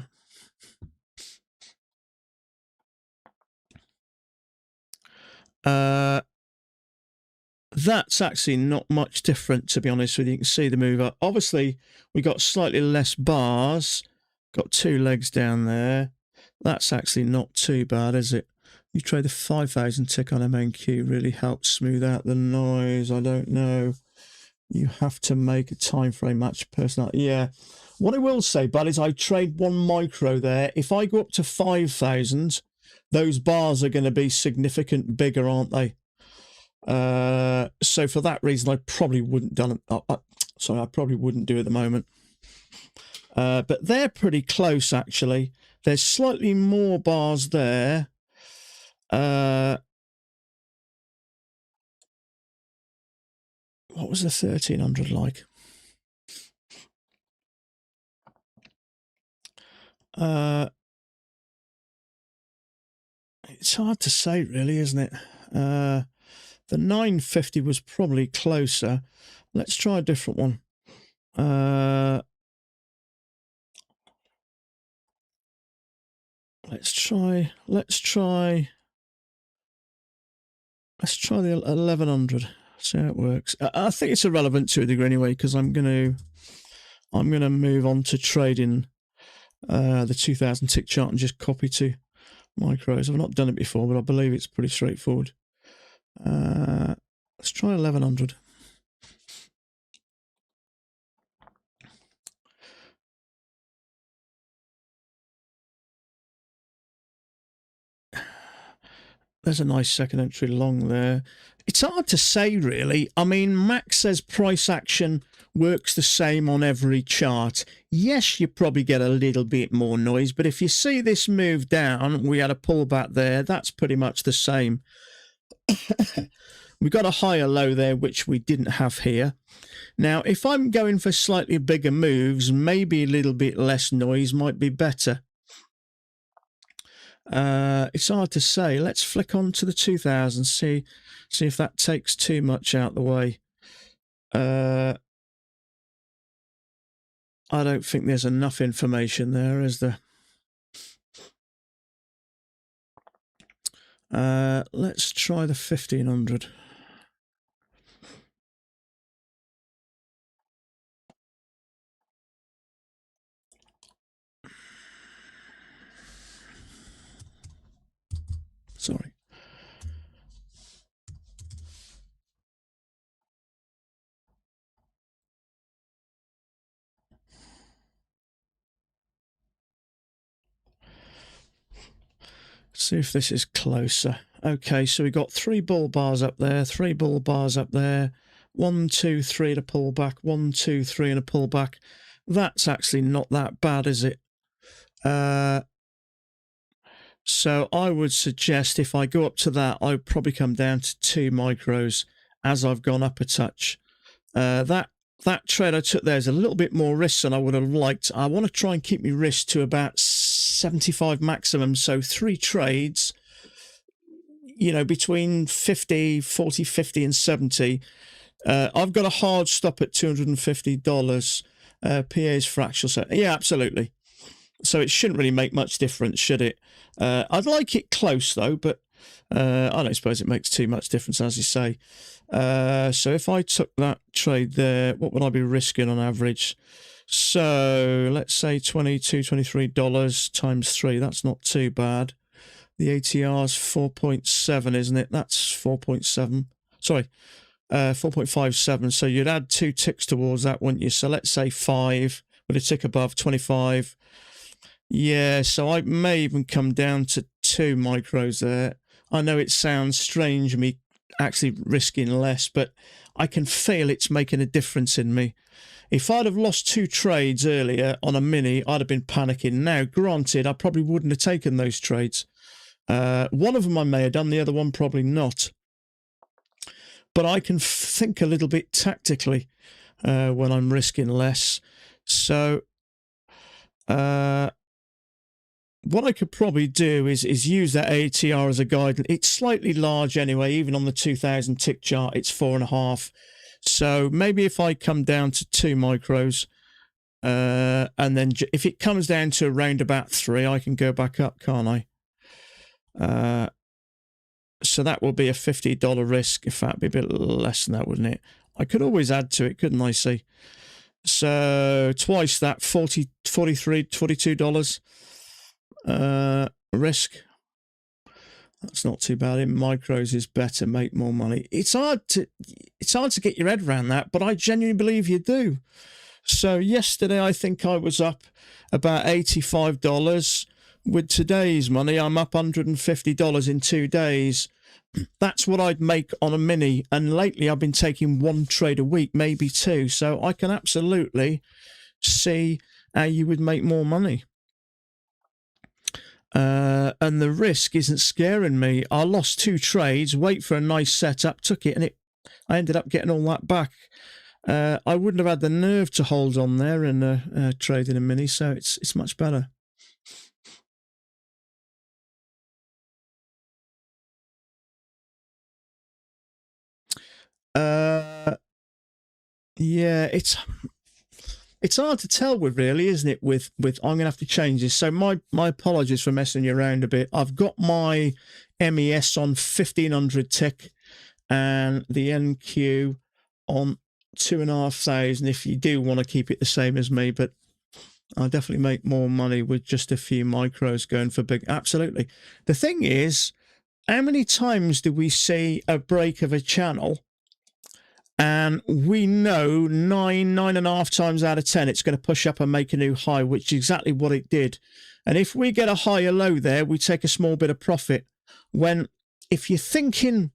A: That's actually not much different, to be honest with you. You can see the move up. Obviously, we got slightly less bars. Got 2 legs down there. That's actually not too bad, is it? You trade the 5,000 tick on NQ, really helps smooth out the noise. I don't know. You have to make a time frame match personal. Yeah. What I will say, bud, is I trade 1 micro there. If I go up to 5,000, those bars are going to be significant bigger, aren't they? So for that reason, I probably wouldn't done it. Sorry, I probably wouldn't do it at the moment. But they're pretty close, actually. There's slightly more bars there. What was the 1300 like? It's hard to say, really, isn't it? The 950 was probably closer. Let's try a different one. Let's try the 1100. See how it works. I think it's irrelevant to a degree anyway, because I'm gonna move on to trading the 2000 tick chart and just copy to micros. I've not done it before, but I believe it's pretty straightforward. Let's try 1100. There's a nice second entry long there. It's hard to say, really. I mean, Max says price action works the same on every chart. Yes, you probably get a little bit more noise, but if you see this move down, we had a pullback there, that's pretty much the same. We got a higher low there, which we didn't have here. Now, if I'm going for slightly bigger moves, maybe a little bit less noise might be better. It's hard to say. Let's flick on to the 2000, see if that takes too much out the way. I don't think there's enough information there, is there? Let's try the 1500. Sorry. See if this is closer. Okay, so we got 3 bull bars up there, 3 bull bars up there, 1, 2, 3 and a pullback, 1, 2, 3 and a pullback. That's actually not that bad, is it? So I would suggest if I go up to that, I would probably come down to 2 micros as I've gone up a touch. That trade I took there is a little bit more risk than I would have liked. I want to try and keep my risk to about 75 maximum. So 3 trades, you know, between 50, 40, 50 and 70. I've got a hard stop at $250. PA's fractional. So yeah, absolutely. So it shouldn't really make much difference, should it? I'd like it close though, but I don't suppose it makes too much difference, as you say. So if I took that trade there, what would I be risking on average? So let's say $22, $23 times 3. That's not too bad. The ATR's 4.7, isn't it? That's 4.7. Sorry, 4.57. So you'd add 2 ticks towards that, wouldn't you? So let's say 5 with a tick above 25. Yeah, so I may even come down to 2 micros there. I know it sounds strange, me actually risking less, but I can feel it's making a difference in me. If I'd have lost 2 trades earlier on a mini, I'd have been panicking. Now, granted, I probably wouldn't have taken those trades. One of them I may have done, the other one probably not. But I can think a little bit tactically when I'm risking less. So what I could probably do is use that ATR as a guide. It's slightly large anyway, even on the 2000 tick chart, it's 4.5. So maybe if I come down to 2 micros, and then if it comes down to around about 3, I can go back up, can't I? So that will be a $50 risk. In fact, it'd be a bit less than that, wouldn't it? I could always add to it, couldn't I? See, so twice that, $43, $42 risk. That's not too bad. In micros is better, make more money. It's hard to get your head around that, but I genuinely believe you do. So yesterday, I think I was up about $85. With today's money, I'm up $150 in 2 days. That's what I'd make on a mini. And lately, I've been taking 1 trade a week, maybe 2. So I can absolutely see how you would make more money. And the risk isn't scaring me. I lost 2 trades, wait for a nice setup, took it, and I ended up getting all that back. I wouldn't have had the nerve to hold on there and trade in a mini, so it's much better. Yeah, it's hard to tell with, really, isn't it? With I'm gonna have to change this. So my apologies for messing you around a bit. I've got my MES on 1500 tick and the NQ on 2,500 if you do want to keep it the same as me, but I'll definitely make more money with just a few micros going for big. Absolutely. The thing is, how many times do we see a break of a channel and we know 9.5 times out of 10 it's going to push up and make a new high, which is exactly what it did. And if we get a higher low there, we take a small bit of profit. When if you're thinking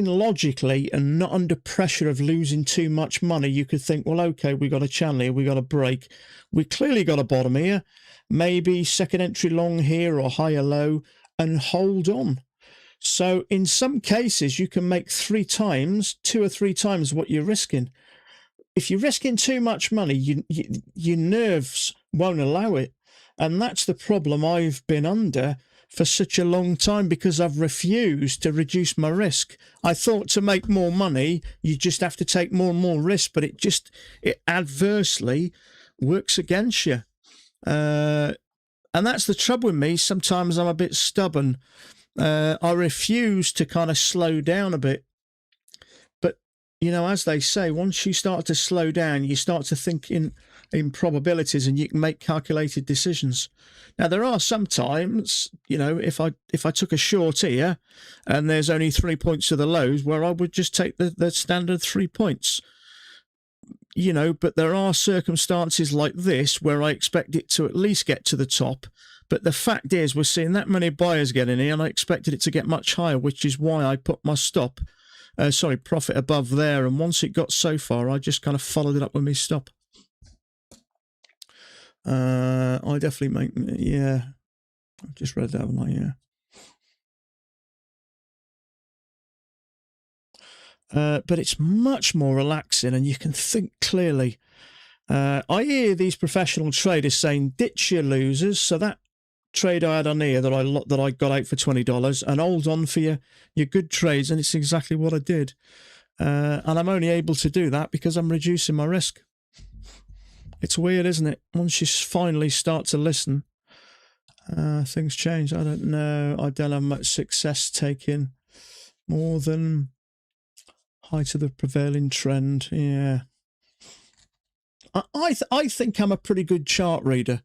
A: logically and not under pressure of losing too much money, you could think, well, okay, we got a channel here, we got a break, we clearly got a bottom here, maybe second entry long here or higher low, and hold on. So in some cases, you can make 2 or 3 times what you're risking. If you're risking too much money, your nerves won't allow it. And that's the problem I've been under for such a long time, because I've refused to reduce my risk. I thought to make more money, you just have to take more and more risk, but it adversely works against you. And that's the trouble with me. Sometimes I'm a bit stubborn. I refuse to kind of slow down a bit. But, as they say, once you start to slow down, you start to think in probabilities and you can make calculated decisions. Now, there are some times, if I took a short here and there's only 3 points to the lows, where I would just take the standard 3 points. But there are circumstances like this where I expect it to at least get to the top. But the fact is, we're seeing that many buyers get in here, and I expected it to get much higher, which is why I put my profit above there. And once it got so far, I just kind of followed it up with my stop. I definitely yeah. I've just read that, haven't I? Yeah. But it's much more relaxing, and you can think clearly. I hear these professional traders saying, ditch your losers. So that trade I had on here that I got out for $20, and hold on for your good trades, and it's exactly what I did. And I'm only able to do that because I'm reducing my risk. It's weird, isn't it? Once you finally start to listen, things change. I don't know. I don't have much success taking more than height of the prevailing trend. Yeah. I think I'm a pretty good chart reader.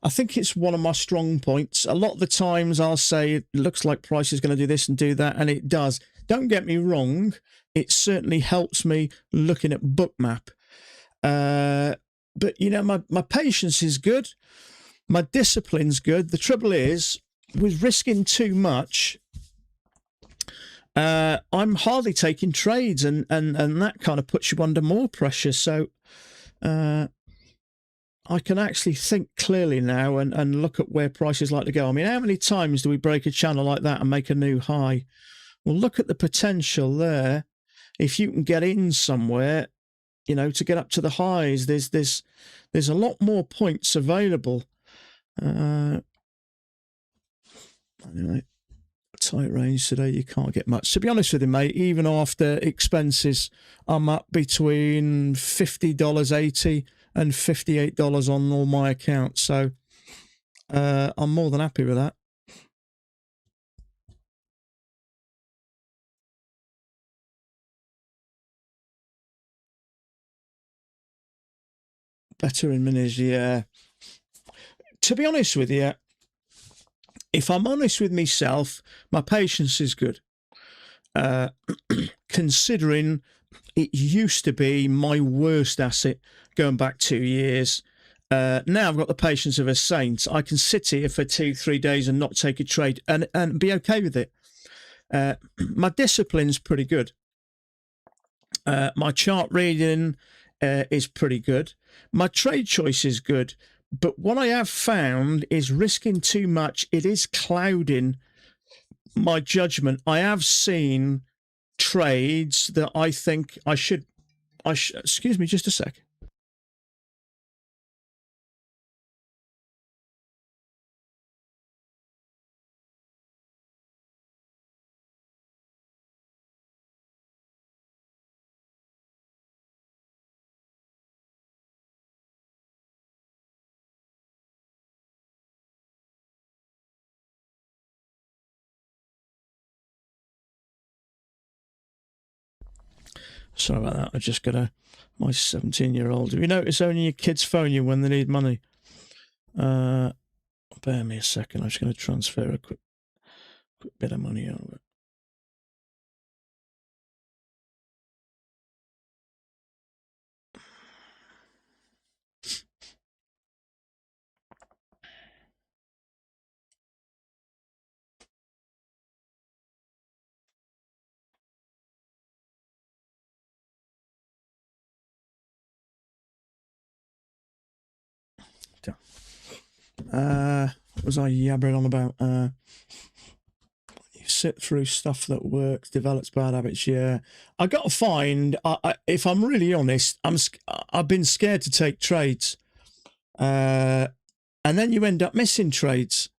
A: I think it's one of my strong points. A lot of the times I'll say it looks like price is going to do this and do that, and it does. Don't get me wrong. It certainly helps me looking at Bookmap. But, my patience is good. My discipline's good. The trouble is, with risking too much, I'm hardly taking trades, and that kind of puts you under more pressure. So I can actually think clearly now and look at where prices like to go. I mean, how many times do we break a channel like that and make a new high? Well, look at the potential there. If you can get in somewhere, to get up to the highs, there's a lot more points available. Anyway, tight range today. You can't get much. To be honest with you, mate, even after expenses, I'm up between $50.80 and $58 on all my accounts. So I'm more than happy with that. Better in minis, yeah. To be honest with you, if I'm honest with myself, my patience is good. Considering it used to be my worst asset going back 2 years. Now I've got the patience of a saint. I can sit here for 2-3 days and not take a trade and be okay with it. My discipline's pretty good. My chart reading is pretty good. My trade choice is good. But what I have found is risking too much. It is clouding my judgment. I have seen trades that I think I should excuse me just a sec. Sorry about that. I just got my 17-year-old. Have you noticed only your kids phone you when they need money? Bear me a second. I'm just going to transfer a quick bit of money over. What was I yabbering on about? You sit through stuff that works, develops bad habits. Yeah, I got to find. If I'm really honest, I've been scared to take trades, and then you end up missing trades.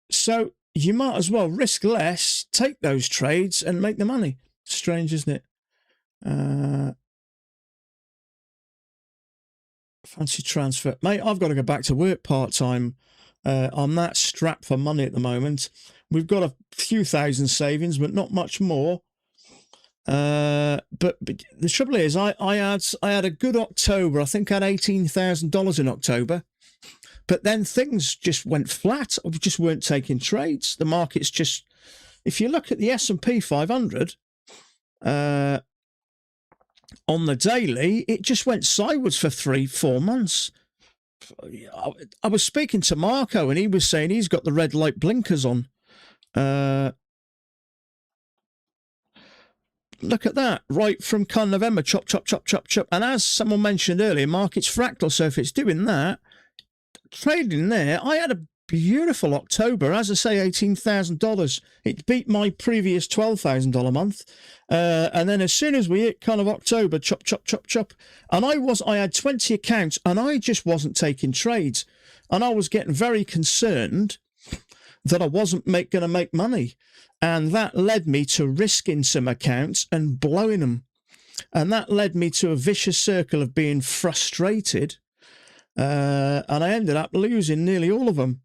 A: So you might as well risk less, take those trades, and make the money. Strange, isn't it? Fancy transfer. Mate, I've got to go back to work part-time. I'm that strapped for money at the moment. We've got a few thousand savings, but not much more. But the trouble is, I had a good October. I think I had $18,000 in October. But then things just went flat. We just weren't taking trades. The market's just... If you look at the S&P 500... on the daily, it just went sideways for 3-4 months. I was speaking to Marco and he was saying he's got the red light blinkers on. Look at that, right from kind of November, chop, chop, chop, chop, chop. And as someone mentioned earlier, market's fractal, so if it's doing that, trading there, I had a beautiful October. As I say, $18,000. It beat my previous $12,000 month. And then as soon as we hit kind of October, chop, chop, chop, chop. And I had 20 accounts and I just wasn't taking trades. And I was getting very concerned that I wasn't going to make money. And that led me to risking some accounts and blowing them. And that led me to a vicious circle of being frustrated. And I ended up losing nearly all of them.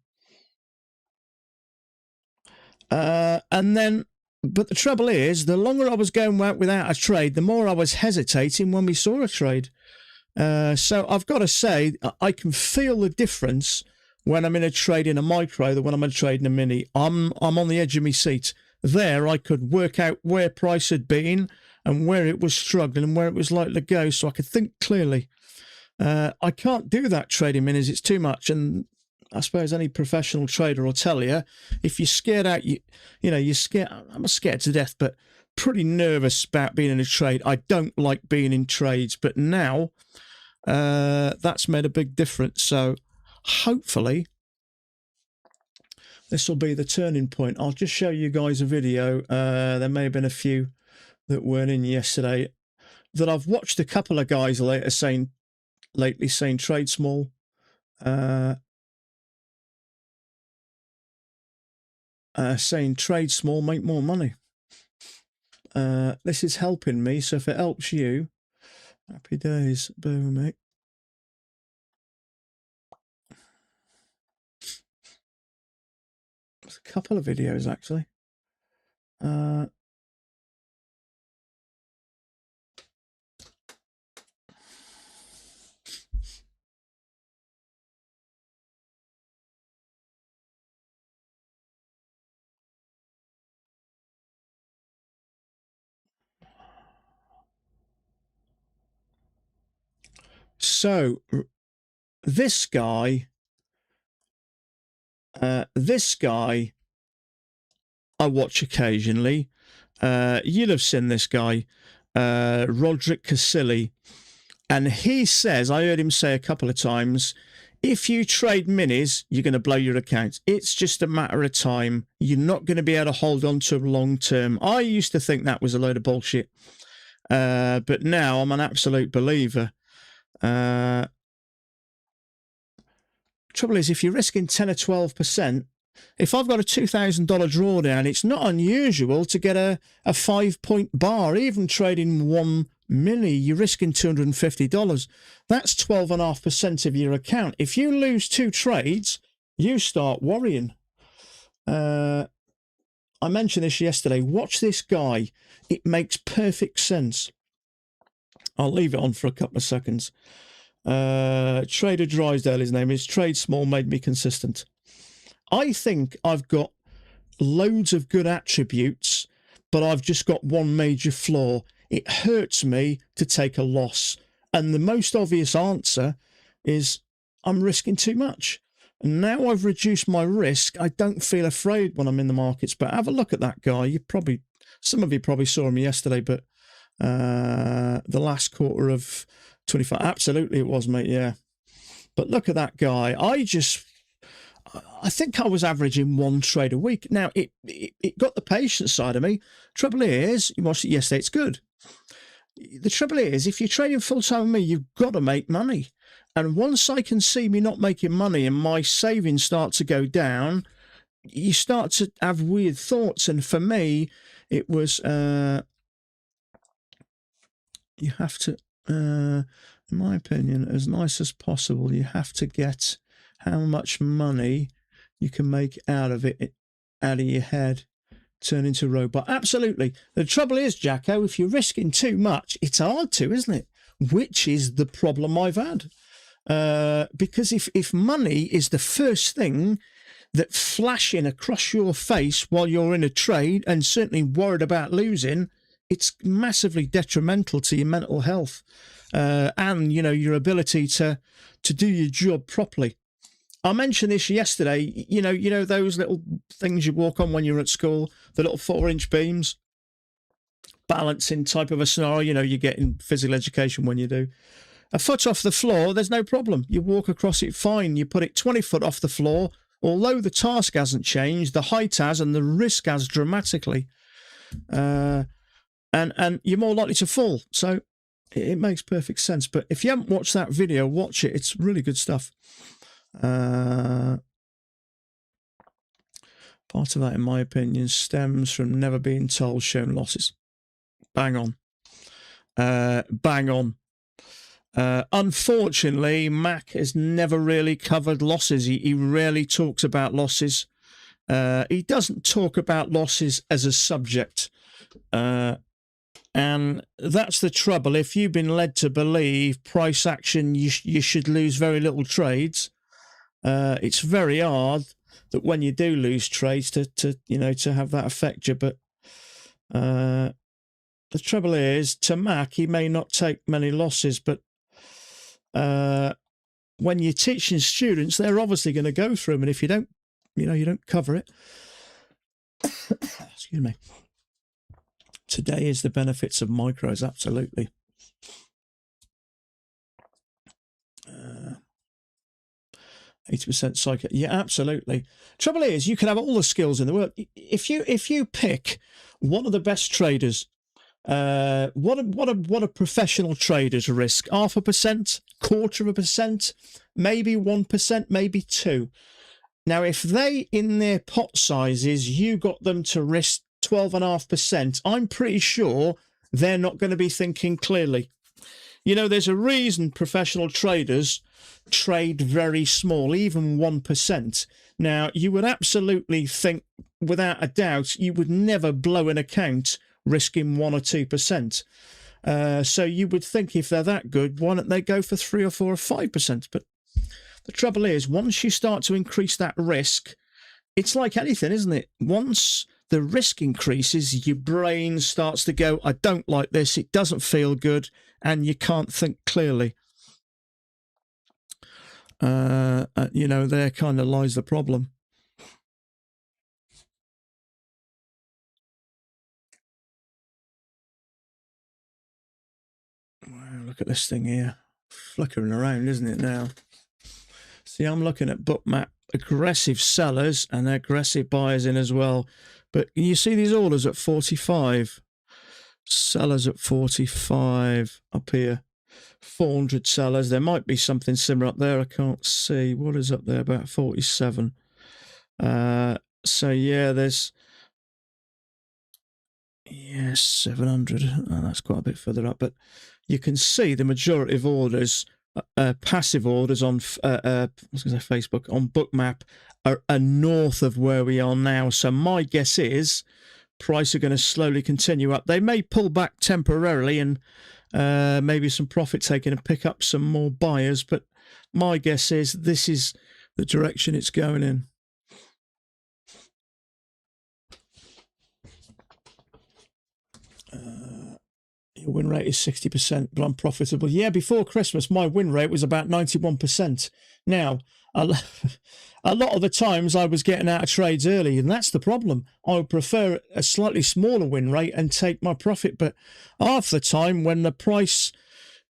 A: But the trouble is, the longer I was going out without a trade, the more I was hesitating when we saw a trade. So I've got to say, I can feel the difference when I'm in a trade in a micro than when I'm in a trade in a mini. I'm on the edge of my seat. There, I could work out where price had been and where it was struggling and where it was likely to go, so I could think clearly. I can't do that trading minis. It's too much. And I suppose any professional trader will tell you, if you're scared out, you're scared. I'm scared to death, but pretty nervous about being in a trade. I don't like being in trades, but now that's made a big difference. So hopefully this will be the turning point. I'll just show you guys a video. There may have been a few that weren't in yesterday that I've watched a couple of guys lately saying trade small. saying trade small, make more money. This is helping me, so if it helps you, happy days. Boom, mate. There's a couple of videos, actually. So this guy I watch occasionally. You'll have seen this guy, Roderick Casilli, and he says, I heard him say a couple of times, if you trade minis, you're going to blow your account. It's just a matter of time. You're not going to be able to hold on to them long term. I used to think that was a load of bullshit, but now I'm an absolute believer. Trouble is, if you're risking 10 or 12%, if I've got a $2,000 drawdown, it's not unusual to get a 5-point bar. Even trading 1 mini, you're risking $250. That's 12.5% of your account. If you lose 2 trades, you start worrying. I mentioned this yesterday. Watch this guy. It makes perfect sense. I'll leave it on for a couple of seconds. Trader Drysdale, his name is. Trade small, made me consistent. I think I've got loads of good attributes, but I've just got one major flaw. It hurts me to take a loss. And the most obvious answer is I'm risking too much. And now I've reduced my risk, I don't feel afraid when I'm in the markets. But have a look at that guy. Some of you probably saw him yesterday, but the last quarter of 25, absolutely it was, mate, yeah. But look at that guy. I think I was averaging 1 trade a week. Now, it got the patient side of me. Trouble is, you watched it yesterday, it's good. The trouble is, if you're trading full-time with me, you've got to make money. And once I can see me not making money and my savings start to go down, you start to have weird thoughts. And for me, it was, you have to, in my opinion, as nice as possible, you have to get how much money you can make out of it, out of your head, turn into a robot. Absolutely. The trouble is, Jacko, if you're risking too much, it's hard to, isn't it? Which is the problem I've had. Because if money is the first thing that flashing across your face while you're in a trade and certainly worried about losing, it's massively detrimental to your mental health and, your ability to do your job properly. I mentioned this yesterday, you know those little things you walk on when you're at school, the little 4-inch beams, balancing type of a scenario, you get in physical education when you do. A foot off the floor, there's no problem. You walk across it fine. You put it 20 foot off the floor, although the task hasn't changed, the height has and the risk has dramatically. And you're more likely to fall. So it makes perfect sense. But if you haven't watched that video, watch it. It's really good stuff. Part of that, in my opinion, stems from never being told shown losses. Bang on. Bang on. Unfortunately, Mac has never really covered losses. He rarely talks about losses. He doesn't talk about losses as a subject. And that's the trouble. If you've been led to believe price action, you should lose very little trades. It's very hard that when you do lose trades to have that affect you. But the trouble is, to Mac, he may not take many losses, but when you're teaching students, they're obviously going to go through them. And if you don't, you don't cover it. Excuse me. Today is the benefits of micros, absolutely. 80% psycho. Yeah, absolutely. Trouble is, you can have all the skills in the world. If you pick one of the best traders, what a professional traders risk? 0.5%, 0.25%, maybe 1%, maybe 2%. Now, if they, in their pot sizes, you got them to risk 12.5%, I'm pretty sure they're not going to be thinking clearly. You know, there's a reason professional traders trade very small, even 1%. Now, you would absolutely think, without a doubt, you would never blow an account risking 1 or 2%. So you would think if they're that good, why don't they go for 3 or 4 or 5%? But the trouble is, once you start to increase that risk, it's like anything, isn't it? Once the risk increases, your brain starts to go, I don't like this, it doesn't feel good, and you can't think clearly. You know, there kind of lies the problem. Wow, look at this thing here. Flickering around, isn't it now? See, I'm looking at Bookmap, aggressive sellers and aggressive buyers in as well. But you see these orders at 45. Sellers at 45 up here. 400 sellers. There might be something similar up there. I can't see. What is up there? About 47. So, yeah, there's... Yes, 700. Oh, that's quite a bit further up. But you can see the majority of orders, passive orders on I was going to say Facebook, on Bookmap are north of where we are now. So my guess is price are going to slowly continue up. They may pull back temporarily and maybe some profit taking and pick up some more buyers. But my guess is this is the direction it's going in. Your win rate is 60%, but I'm profitable. Yeah, before Christmas, my win rate was about 91%. Now, a lot of the times I was getting out of trades early, and that's the problem. I would prefer a slightly smaller win rate and take my profit, but half the time when the price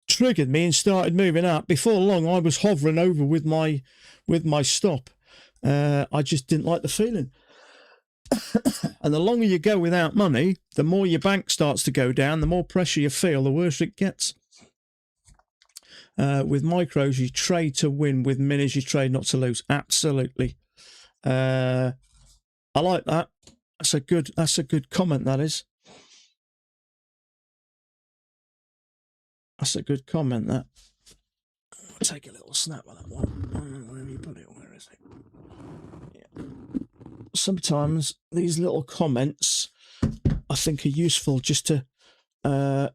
A: triggered me and started moving up, before long I was hovering over with my stop. I just didn't like the feeling. And the longer you go without money, the more your bank starts to go down, the more pressure you feel, the worse it gets. With micros, you trade to win. With minis, you trade not to lose. Absolutely. I like that. That's a good comment, that is. That's a good comment, that. I'll take a little snap of that one. Where have you put it? Where is it? Yeah. Sometimes these little comments I think are useful just to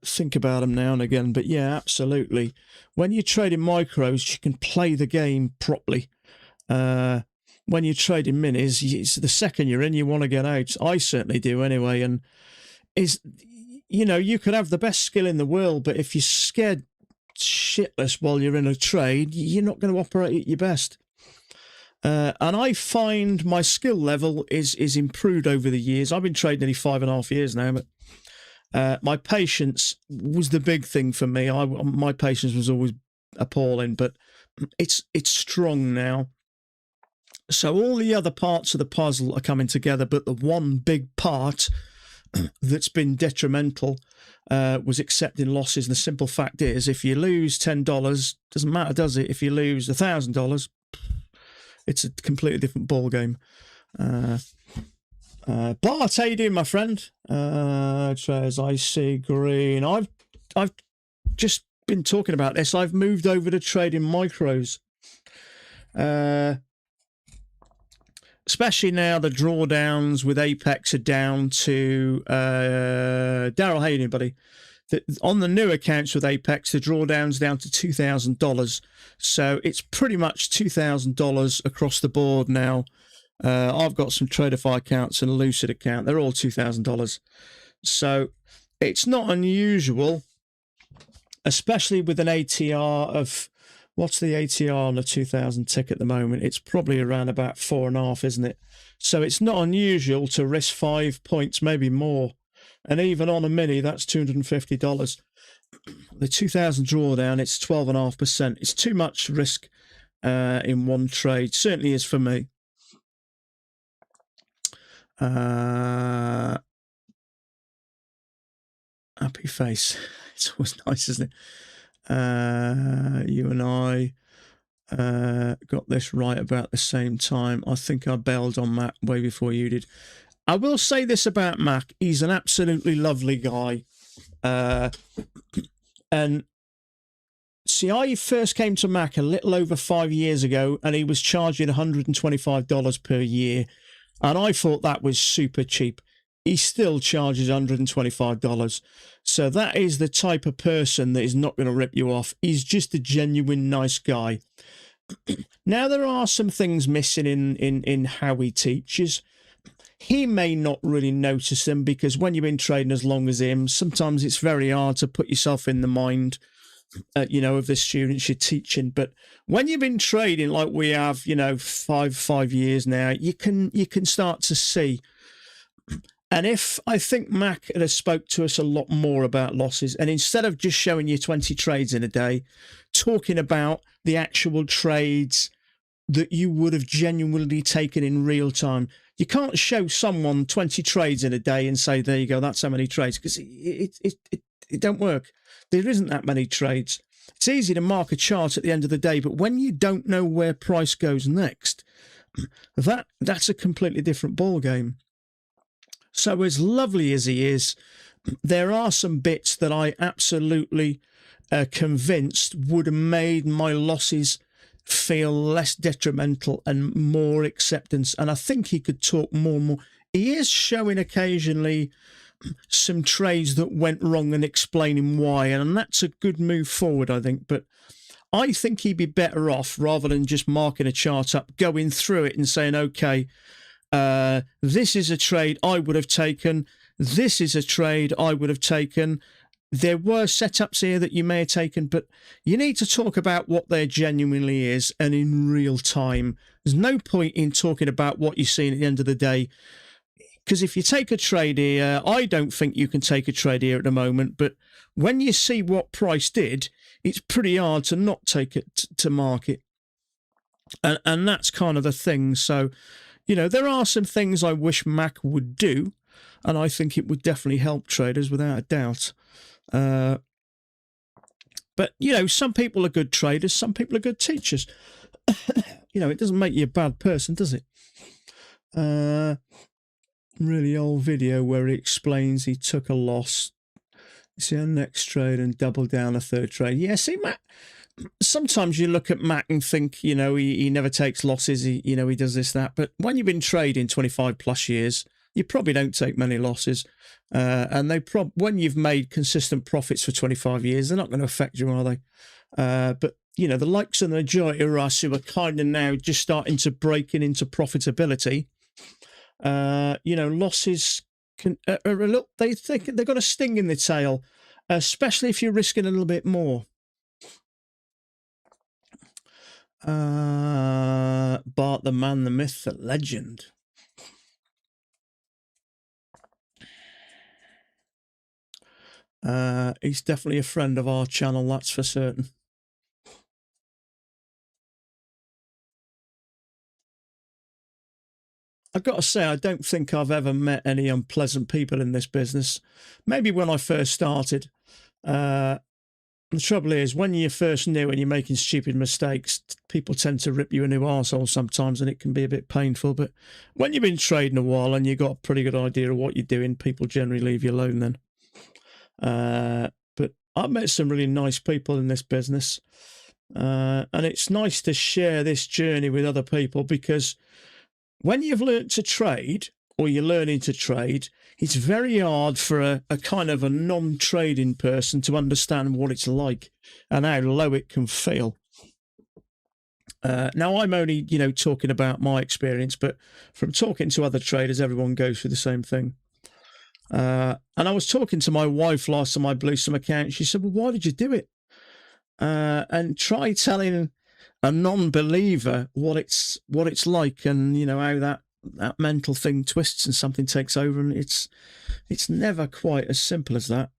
A: think about them now and again. But yeah, absolutely. When you're trading micros, you can play the game properly. When you're trading minis, it's the second you're in, you want to get out. I certainly do anyway. And you could have the best skill in the world, but if you're scared shitless while you're in a trade, you're not going to operate at your best. And I find my skill level is improved over the years. I've been trading nearly 5.5 years now, but my patience was the big thing for me. My patience was always appalling, but it's strong now. So all the other parts of the puzzle are coming together, but the one big part that's been detrimental was accepting losses. And the simple fact is, if you lose $10, doesn't matter, does it? If you lose $1,000, it's a completely different ball game. Bart, how you doing, my friend? As I see green. I've just been talking about this. I've moved over to trading micros. Especially now the drawdowns with Apex are down to Daryl, how you doing, buddy? On the new accounts with Apex, the drawdown's down to $2,000. So it's pretty much $2,000 across the board now. I've got some TraderFi accounts and a Lucid account. They're all $2,000. So it's not unusual, especially with an ATR of, what's the ATR on a 2,000 tick at the moment? It's probably around about 4.5, isn't it? So it's not unusual to risk 5 points, maybe more. And even on a mini, that's $250. The 2,000 drawdown, it's 12.5%. It's too much risk in one trade. Certainly is for me. Happy face. It's always nice, isn't it? You and I. got this right about the same time. I think I bailed on Mac way before you did. I will say this about Mac. He's an absolutely lovely guy. And see, I first came to Mac a little over 5 years ago, and he was charging $125 per year. And I thought that was super cheap. He still charges $125. So that is the type of person that is not going to rip you off. He's just a genuine nice guy. Now, there are some things missing in how he teaches. He may not really notice them because when you've been trading as long as him, sometimes it's very hard to put yourself in the mind, of the students you're teaching. But when you've been trading like we have, five years now, you can start to see. And if I think Mac had spoke to us a lot more about losses, and instead of just showing you 20 trades in a day, talking about the actual trades that you would have genuinely taken in real time. You can't show someone 20 trades in a day and say, there you go, that's how many trades, because it don't work. There isn't that many trades. It's easy to mark a chart at the end of the day, but when you don't know where price goes next, that's a completely different ball game. So as lovely as he is, there are some bits that I absolutely convinced would have made my losses feel less detrimental and more acceptance. And I think he could talk more and more. He is showing occasionally some trades that went wrong and explaining why, and that's a good move forward, I think. But I think he'd be better off, rather than just marking a chart up, going through it and saying, okay, this is a trade I would have taken, this is a trade I would have taken. There were setups here that you may have taken, but you need to talk about what there genuinely is and in real time. There's no point in talking about what you're seeing at the end of the day, because if you take a trade here, I don't think you can take a trade here at the moment, but when you see what price did, it's pretty hard to not take it to market. And that's kind of the thing. So, there are some things I wish Mac would do, and I think it would definitely help traders without a doubt. But, some people are good traders, some people are good teachers. It doesn't make you a bad person, does it? Really old video where he explains he took a loss. See a next trade and doubled down a third trade. Yeah, see, Matt, sometimes you look at Matt and think, he never takes losses. He does this, that. But when you've been trading 25 plus years, you probably don't take many losses. And when you've made consistent profits for 25 years, they're not going to affect you, are they? But, the likes of the majority of us who are kind of now just starting to break into profitability, losses are a little, they think they've got a sting in the tail, especially if you're risking a little bit more. Bart the man, the myth, the legend. He's definitely a friend of our channel, that's for certain. I've got to say, I don't think I've ever met any unpleasant people in this business. Maybe when I first started. The trouble is, when you're first new and you're making stupid mistakes, people tend to rip you a new arsehole sometimes, and it can be a bit painful. But when you've been trading a while and you've got a pretty good idea of what you're doing, people generally leave you alone then. But I've met some really nice people in this business. And it's nice to share this journey with other people, because when you've learned to trade, or you're learning to trade, it's very hard for a kind of a non-trading person to understand what it's like and how low it can feel. Now, I'm only, talking about my experience, but from talking to other traders, everyone goes through the same thing. And I was talking to my wife last time I blew some accounts. She said, well, why did you do it? And try telling a non-believer what it's like, and how that mental thing twists and something takes over, and it's never quite as simple as that.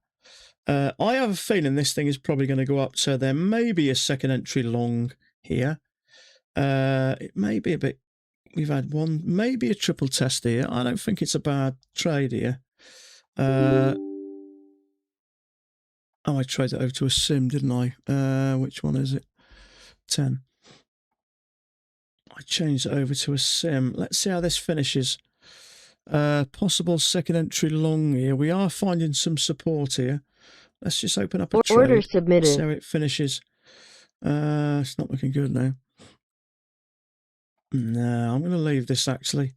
A: I have a feeling this thing is probably going to go up, so there may be a second entry long here. It may be a bit, we've had one, maybe a triple test here. I don't think it's a bad trade here. I traded it over to a sim, didn't I? Which one is it? 10. I changed it over to a sim. Let's see how this finishes. Possible second entry long here. We are finding some support here. Let's just open up a trade.
B: Order submitted.
A: See how it finishes. It's not looking good now. No, I'm going to leave this actually.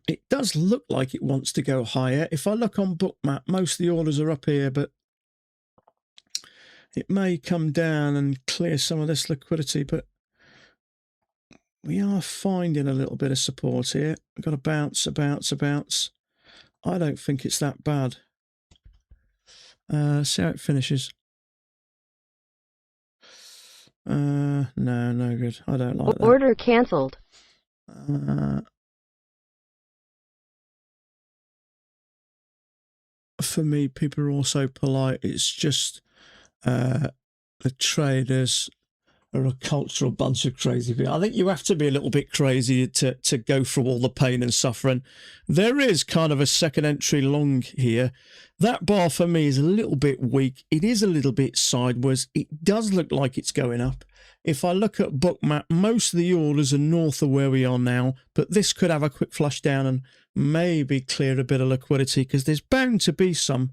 A: It does look like it wants to go higher. If I look on Bookmap, most of the orders are up here, but it may come down and clear some of this liquidity, but we are finding a little bit of support here. We've got a bounce, a bounce, a bounce. I don't think it's that bad. See how it finishes. No, no good. I don't like that.
B: Order cancelled.
A: For me, people are also polite. It's just the traders are a cultural bunch of crazy people. I think you have to be a little bit crazy to go through all the pain and suffering. There is kind of a second entry long here. That bar for me is a little bit weak. It is a little bit sideways. It does look like it's going up. If I look at Bookmap, most of the orders are north of where we are now, but this could have a quick flush down and maybe clear a bit of liquidity because there's bound to be some.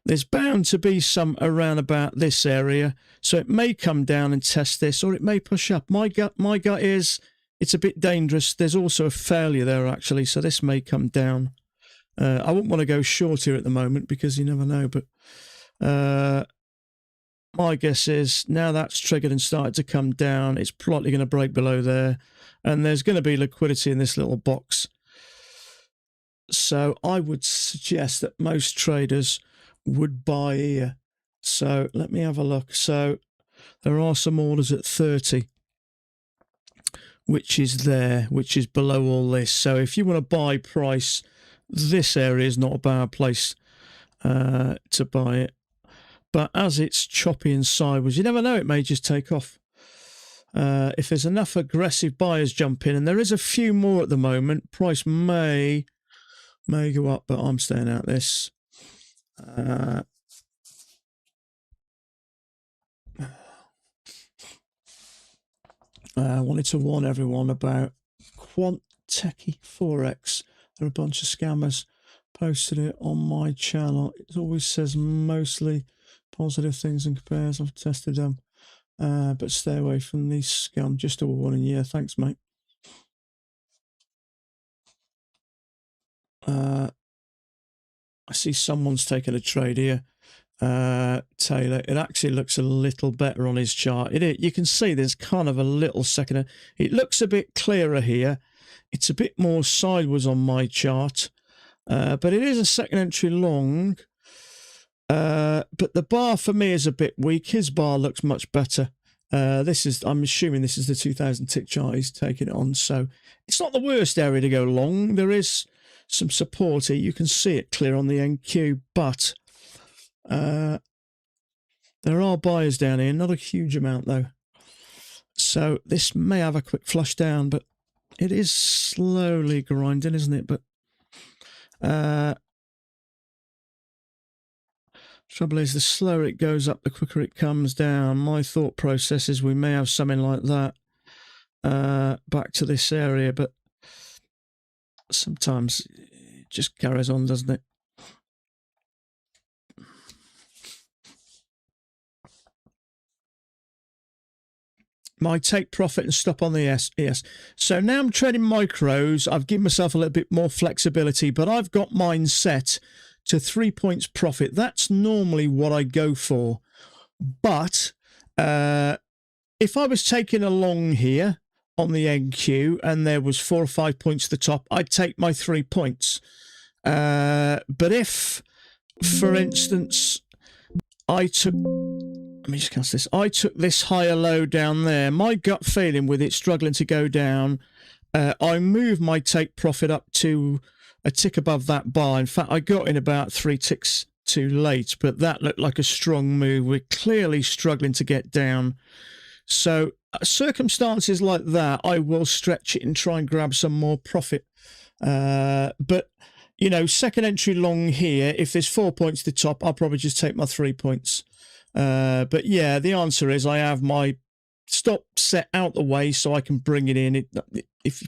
A: There's bound to be some around about this area, so it may come down and test this, or it may push up. My gut is it's a bit dangerous. There's also a failure there actually, so this may come down. I wouldn't want to go short here at the moment because you never know, but my guess is now that's triggered and started to come down, it's probably going to break below there, and there's going to be liquidity in this little box. So I would suggest that most traders would buy here. So let me have a look. So there are some orders at 30, which is there, which is below all this. So if you want to buy price, this area is not a bad place to buy it. But as it's choppy and sideways, you never know, it may just take off. If there's enough aggressive buyers jump in, and there is a few more at the moment, price may go up, but I'm staying out this. I wanted to warn everyone about Quant Techie Forex. They're a bunch of scammers. Posted it on my channel. It always says mostly positive things and compares. I've tested them, but stay away from these scam. Just a warning. Yeah, thanks, mate. I see someone's taken a trade here. Taylor, it actually looks a little better on his chart. You can see there's kind of a little second. It looks a bit clearer here. It's a bit more sideways on my chart, but it is a second entry long. But the bar for me is a bit weak. His bar looks much better. I'm assuming this is the 2000 tick chart he's taking it on. So it's not the worst area to go long. There is some support here. You can see it clear on the NQ, but there are buyers down here. Not a huge amount though. So this may have a quick flush down, but it is slowly grinding, isn't it? But trouble is, the slower it goes up, the quicker it comes down. My thought process is we may have something like that back to this area, but sometimes it just carries on, doesn't it? My take profit and stop on the ES. So now I'm trading micros. I've given myself a little bit more flexibility, but I've got mine set to 3 points profit. That's normally what I go for. But if I was taking a long here on the NQ and there was 4 or 5 points at the top, I'd take my 3 points. But if, for instance, I took... Let me just cast this. I took this higher low down there. My gut feeling with it struggling to go down, I moved my take profit up to a tick above that bar. In fact, I got in about 3 ticks too late, but that looked like a strong move. We're clearly struggling to get down. So circumstances like that, I will stretch it and try and grab some more profit. But, you know, second entry long here, if there's 4 points to the top, I'll probably just take my 3 points. But yeah, the answer is I have my stop set out the way so I can bring it in. If you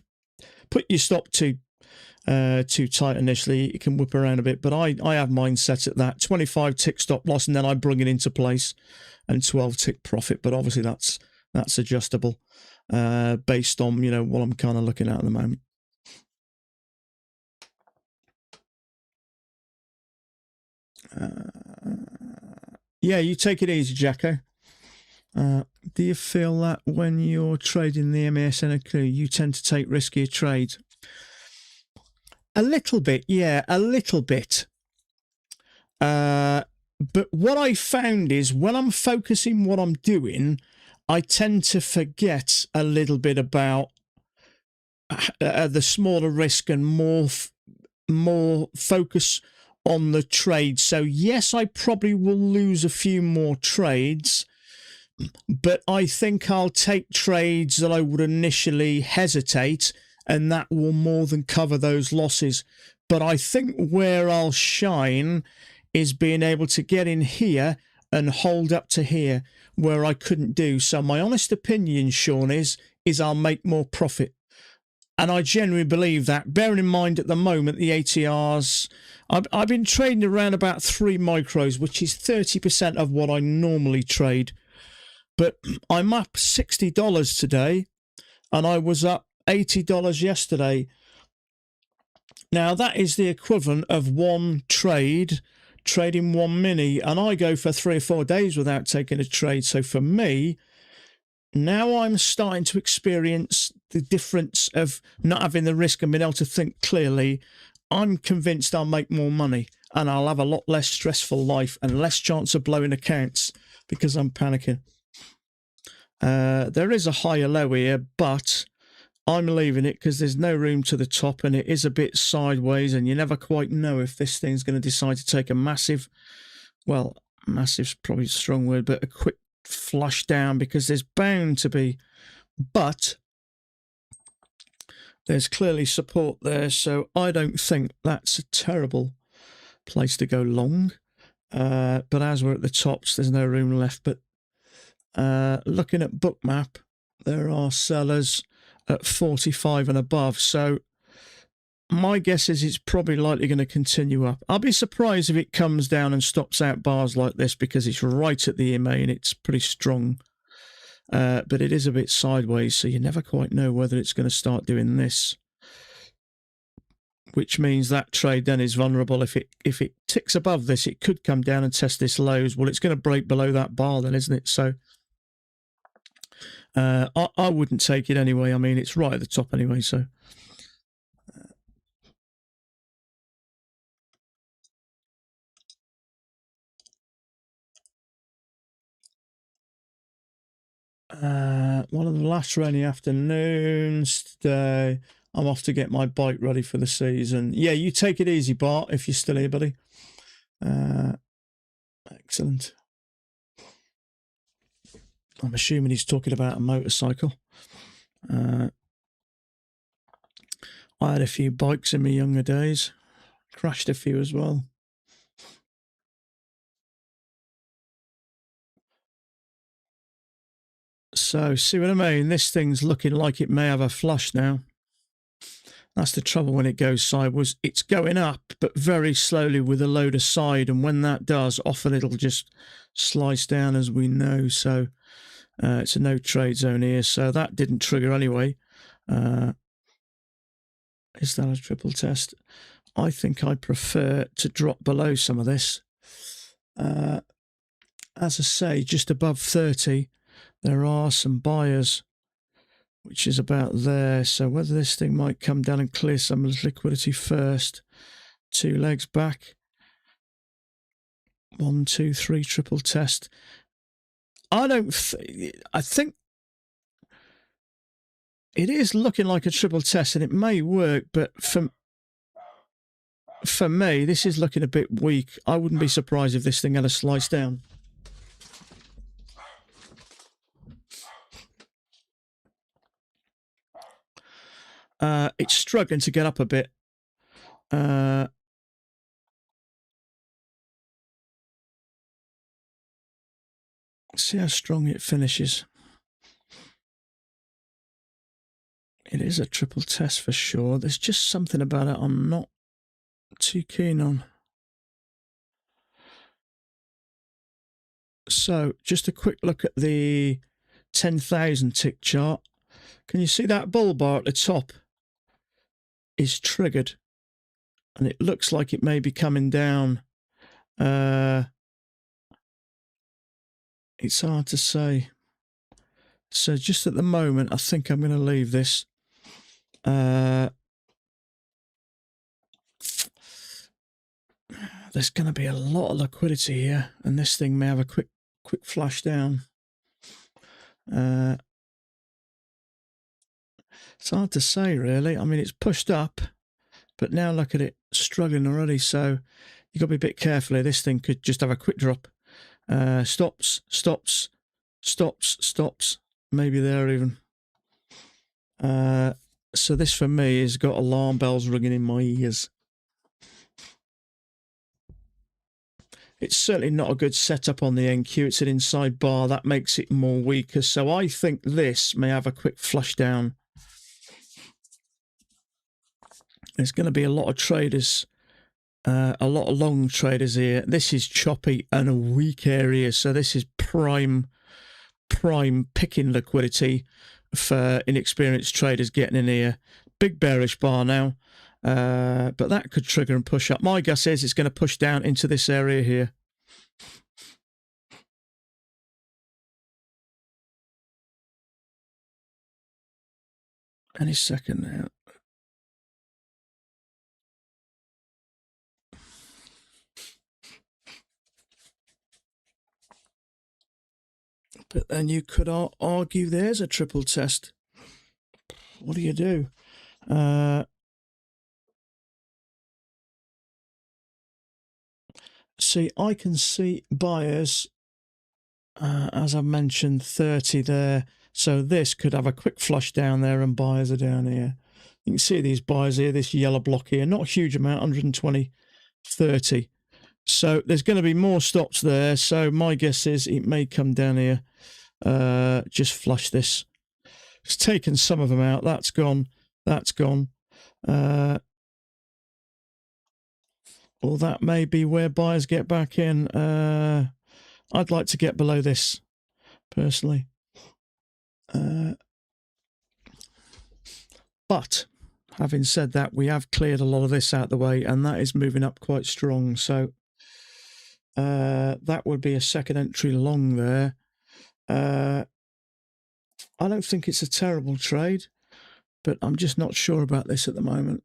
A: put your stop too tight initially, it can whip around a bit, but I have mine set at that 25 tick stop loss, and then I bring it into place, and 12 tick profit. But obviously that's adjustable based on what I'm kind of looking at the moment. Yeah, you take it easy, Jacko. Do you feel that when you're trading the MAS NQ, you tend to take riskier trades? A little bit, yeah, a little bit. But what I found is when I'm focusing what I'm doing, I tend to forget a little bit about the smaller risk and more focus on the trade. So yes, I probably will lose a few more trades, but I think I'll take trades that I would initially hesitate, and that will more than cover those losses. But I think where I'll shine is being able to get in here and hold up to here where I couldn't do. So my honest opinion, Sean, is I'll make more profit. And I genuinely believe that, bearing in mind at the moment the ATRs, I've been trading around about 3 micros, which is 30% of what I normally trade. But I'm up $60 today, and I was up $80 yesterday. Now, that is the equivalent of one trade, trading one mini, and I go for 3 or 4 days without taking a trade. So for me, now I'm starting to experience the difference of not having the risk and being able to think clearly. I'm convinced I'll make more money, and I'll have a lot less stressful life and less chance of blowing accounts because I'm panicking. There is a higher low here, but I'm leaving it because there's no room to the top, and it is a bit sideways, and you never quite know if this thing's going to decide to take a massive, well, massive's probably a strong word, but a quick flush down, because there's bound to be, but there's clearly support there, so I don't think that's a terrible place to go long. But as we're at the tops, there's no room left. But looking at Bookmap, there are sellers at 45 and above, so my guess is it's probably likely going to continue up. I'll be surprised if it comes down and stops out bars like this, because it's right at the EMA and it's pretty strong. But it is a bit sideways, so you never quite know whether it's going to start doing this, which means that trade then is vulnerable. If it ticks above this, it could come down and test this lows. Well, it's going to break below that bar then, isn't it? So I wouldn't take it anyway. I mean, it's right at the top anyway, so. One of the last rainy afternoons today. I'm off to get my bike ready for the season. Yeah, you take it easy, Bart, if you're still here, buddy. Excellent. I'm assuming he's talking about a motorcycle. I had a few bikes in my younger days. Crashed a few as well. So, see what I mean? This thing's looking like it may have a flush now. That's the trouble when it goes sideways. It's going up, but very slowly with a load aside. And when that does, often it'll just slice down, as we know. So it's a no trade zone here. So that didn't trigger anyway. Is that a triple test? I think I prefer to drop below some of this. As I say, just above 30, there are some buyers, which is about there. So whether this thing might come down and clear some of this liquidity first. 2 legs back. 1, 2, 3 triple test. I think it is looking like a triple test, and it may work, but for me, this is looking a bit weak. I wouldn't be surprised if this thing had a slice down. It's struggling to get up a bit. See how strong it finishes. It is a triple test for sure. There's just something about it I'm not too keen on. So just a quick look at the 10,000 tick chart. Can you see that bull bar at the top is triggered? And it looks like it may be coming down. It's hard to say. So just at the moment, I think I'm going to leave this. There's going to be a lot of liquidity here, and this thing may have a quick flash down. It's hard to say, really. I mean, it's pushed up, but now look at it struggling already. So you've got to be a bit careful here. This thing could just have a quick drop. Stops. Maybe there even. So this for me has got alarm bells ringing in my ears. It's certainly not a good setup on the NQ. It's an inside bar. That makes it more weaker. So I think this may have a quick flush down. There's going to be a lot of traders, a lot of long traders here. This is choppy and a weak area. So this is prime picking liquidity for inexperienced traders getting in here. Big bearish bar now. But that could trigger and push up. My guess is it's going to push down into this area here. Any second now. But then you could argue there's a triple test. What do you do? See, I can see buyers, as I've mentioned, 30 there. So this could have a quick flush down there and buyers are down here. You can see these buyers here, this yellow block here, not a huge amount, 120, 30. So there's going to be more stops there. So my guess is it may come down here. Just flush this. It's taken some of them out. That's gone. That's gone. Or that may be where buyers get back in. I'd like to get below this, personally. But having said that, we have cleared a lot of this out the way, and that is moving up quite strong. So that would be a second entry long there. I don't think it's a terrible trade, but I'm just not sure about this at the moment.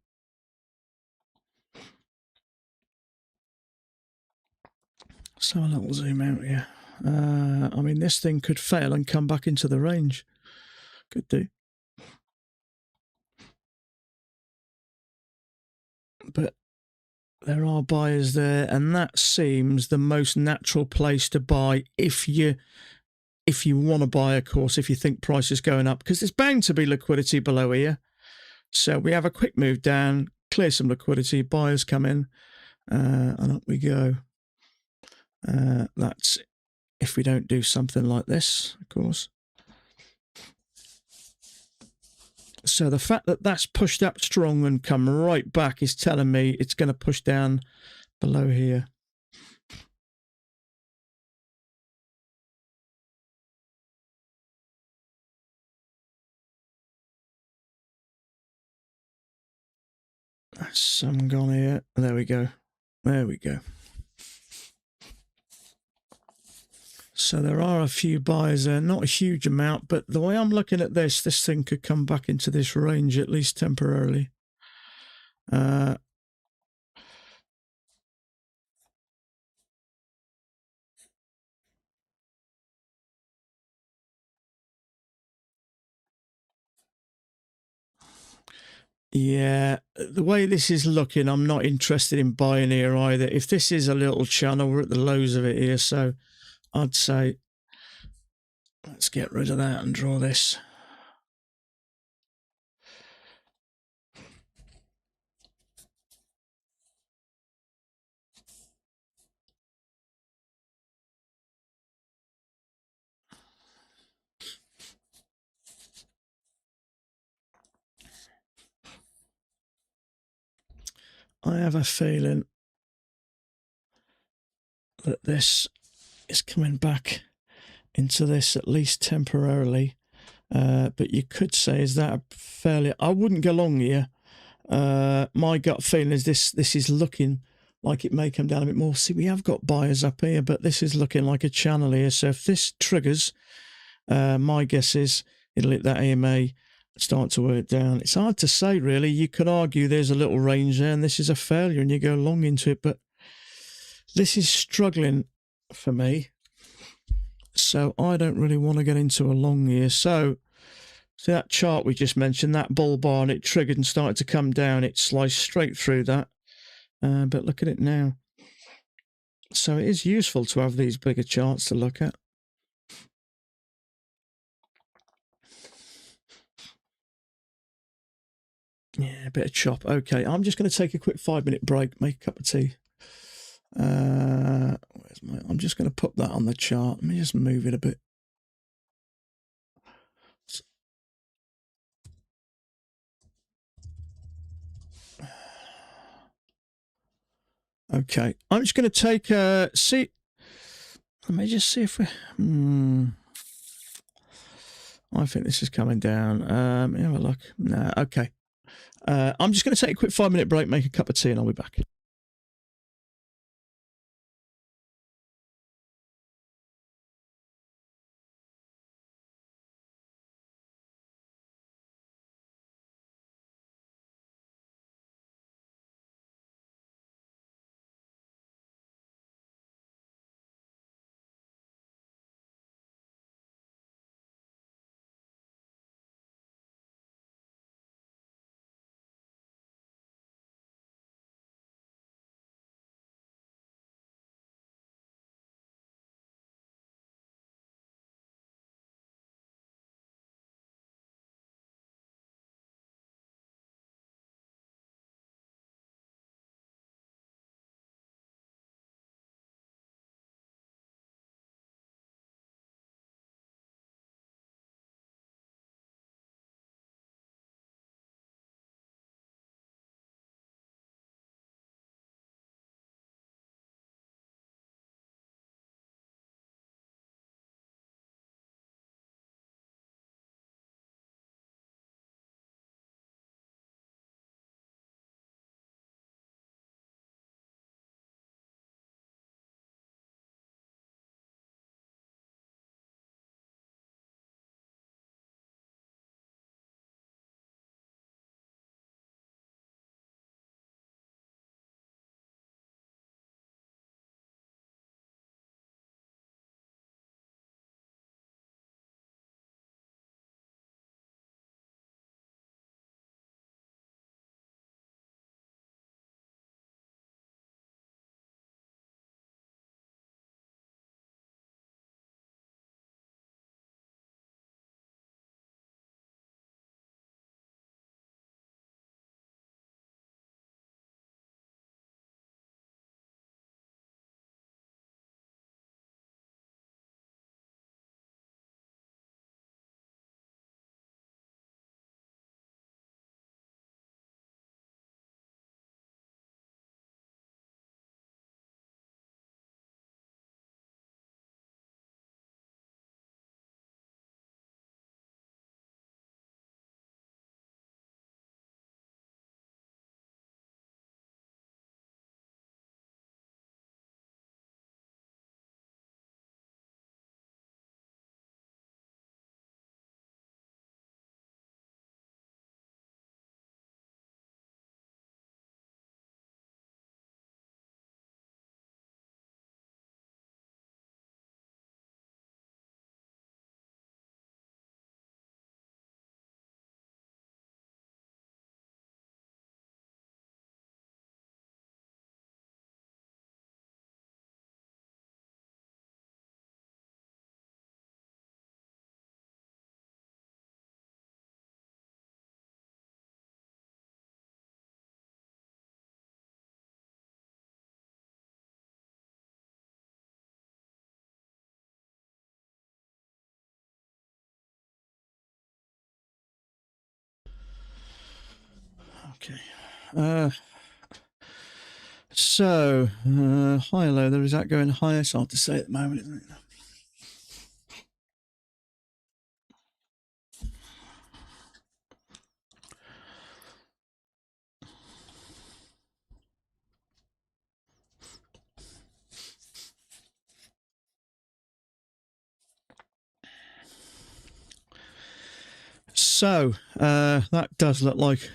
A: So a little zoom out here. I mean, this thing could fail and come back into the range. Could do. But there are buyers there, and that seems the most natural place to buy if you want to buy, of course, if you think price is going up, because there's bound to be liquidity below here. So we have a quick move down, clear some liquidity, buyers come in, and up we go. That's if we don't do something like this, of course. So the fact that that's pushed up strong and come right back is telling me it's going to push down below here. That's some gone here. There we go. There we go. So there are a few buyers there, not a huge amount, but the way I'm looking at this thing could come back into this range at least temporarily. Yeah, the way this is looking, I'm not interested in buying here either. If this is a little channel, we're at the lows of it here, so I'd say let's get rid of that and draw this. I have a feeling that this is coming back into this at least temporarily. But you could say, is that a fairly... I wouldn't go long here. My gut feeling is this is looking like it may come down a bit more. See, we have got buyers up here, but this is looking like a channel here. So if this triggers, my guess is it'll hit that AMA, start to work down. It's hard to say, really. You could argue there's a little range there, and this is a failure, and you go long into it. But this is struggling for me. So I don't really want to get into a long here. So see that chart we just mentioned, that bull bar, and it triggered and started to come down. It sliced straight through that. But look at it now. So it is useful to have these bigger charts to look at. Yeah, a bit of chop. Okay, I'm just going to take a quick 5-minute break, make a cup of tea. I'm just going to put that on the chart. Let me just move it a bit. Okay, I'm just going to take a see. Let me just see if we... I think this is coming down. Let me have a look. No, okay. I'm just going to take a quick 5-minute break, make a cup of tea, and I'll be back. Okay. So, high or low, there is that going higher. It's hard to say at the moment, isn't it? So, that does look like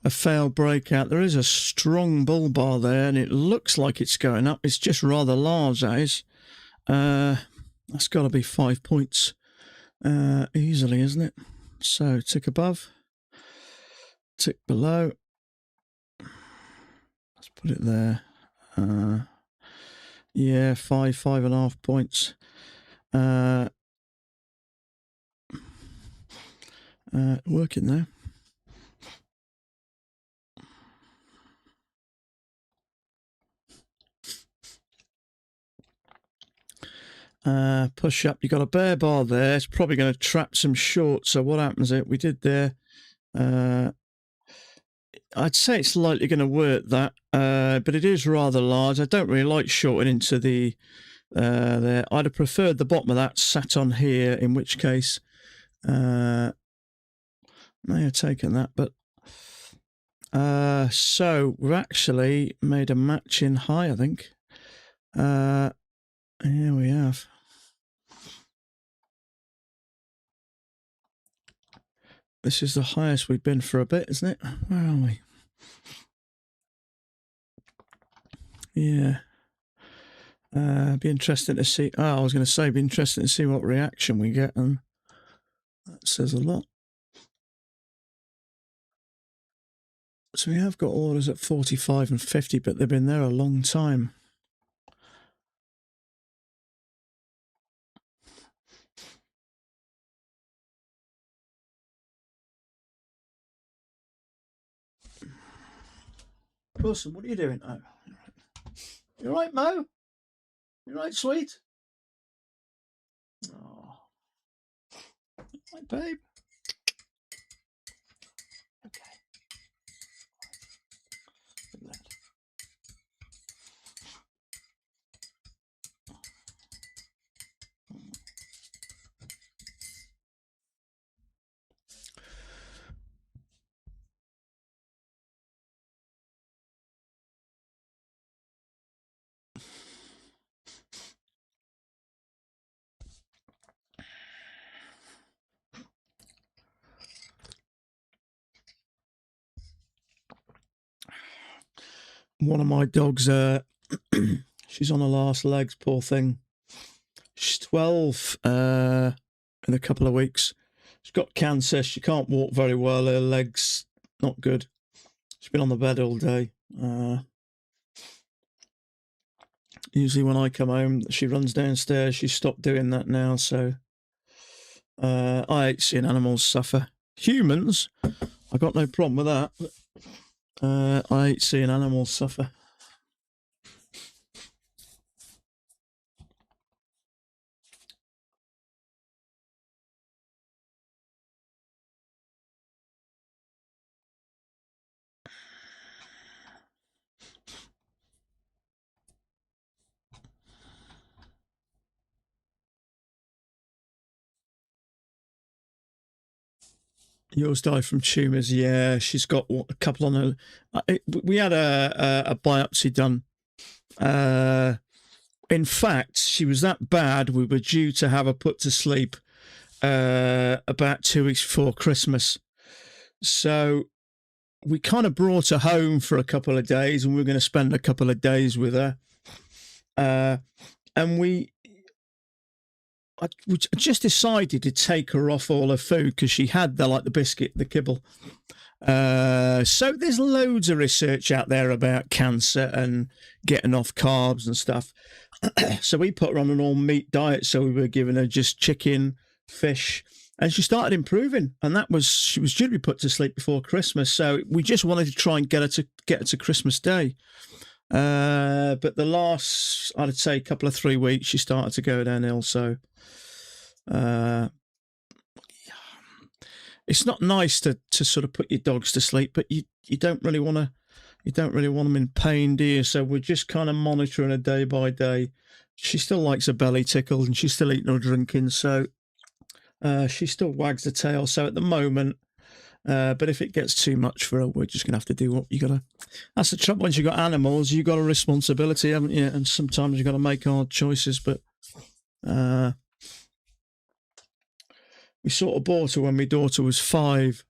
A: a failed breakout. There is a strong bull bar there, and it looks like it's going up. It's just rather large, that is. That's got to be 5 points easily, isn't it? So, tick above, tick below. Let's put it there. Yeah, 5.5 points. Working there. Push up. You got a bear bar there. It's probably going to trap some shorts. So what happens? We did there. I'd say it's likely going to work that, but it is rather large. I don't really like shorting into the there. I'd have preferred the bottom of that sat on here, in which case may have taken that, but so we've actually made a matching high, I think. Here we have. This is the highest we've been for a bit, isn't it? Where are we? Yeah. Be interesting to see. Oh, I was going to say, be interesting to see what reaction we get, and that says a lot. So we have got orders at 45 and 50, but they've been there a long time. Wilson, what are you doing? Oh, you all right, Mo? You all right, sweet? Oh. Hi, babe. Okay. Good lad. One of my dogs, she's on her last legs, poor thing. She's 12 in a couple of weeks. She's got cancer. She can't walk very well. Her legs not good. She's been on the bed all day. Usually when I come home, she runs downstairs. She's stopped doing that now. So I hate seeing animals suffer. Humans, I got no problem with that. But, I hate seeing animals suffer. Yours died from tumours. Yeah, she's got a couple on her. We had a biopsy done. In fact, she was that bad, we were due to have her put to sleep about 2 weeks before Christmas. So we kind of brought her home for a couple of days, and we were going to spend a couple of days with her. And I just decided to take her off all her food because she had the biscuit, the kibble. So there's loads of research out there about cancer and getting off carbs and stuff. So we put her on an all meat diet. So we were giving her just chicken, fish, and she started improving. And she was due to be put to sleep before Christmas. So we just wanted to try and get her to Christmas Day. But the last, I'd say, couple of 3 weeks, she started to go downhill. So it's not nice to sort of put your dogs to sleep, but you don't really want to you don't really want them in pain, do you? So we're just kind of monitoring her day by day. She still likes her belly tickled and she's still eating or drinking, so she still wags the tail. So at the moment, but if it gets too much for her, we're just going to have to do what you got to. That's the trouble. Once you've got animals, you've got a responsibility, haven't you? And sometimes you've got to make hard choices. But we sort of bought her when my daughter was 5.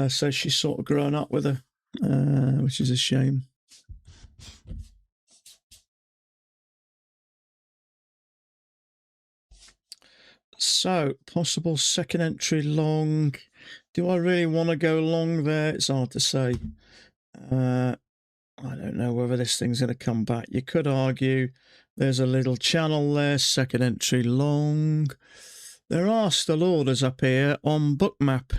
A: So she's sort of grown up with her, which is a shame. So, possible second entry long. Do I really want to go long there? It's hard to say. I don't know whether this thing's going to come back. You could argue there's a little channel there, second entry long. There are still orders up here on Bookmap.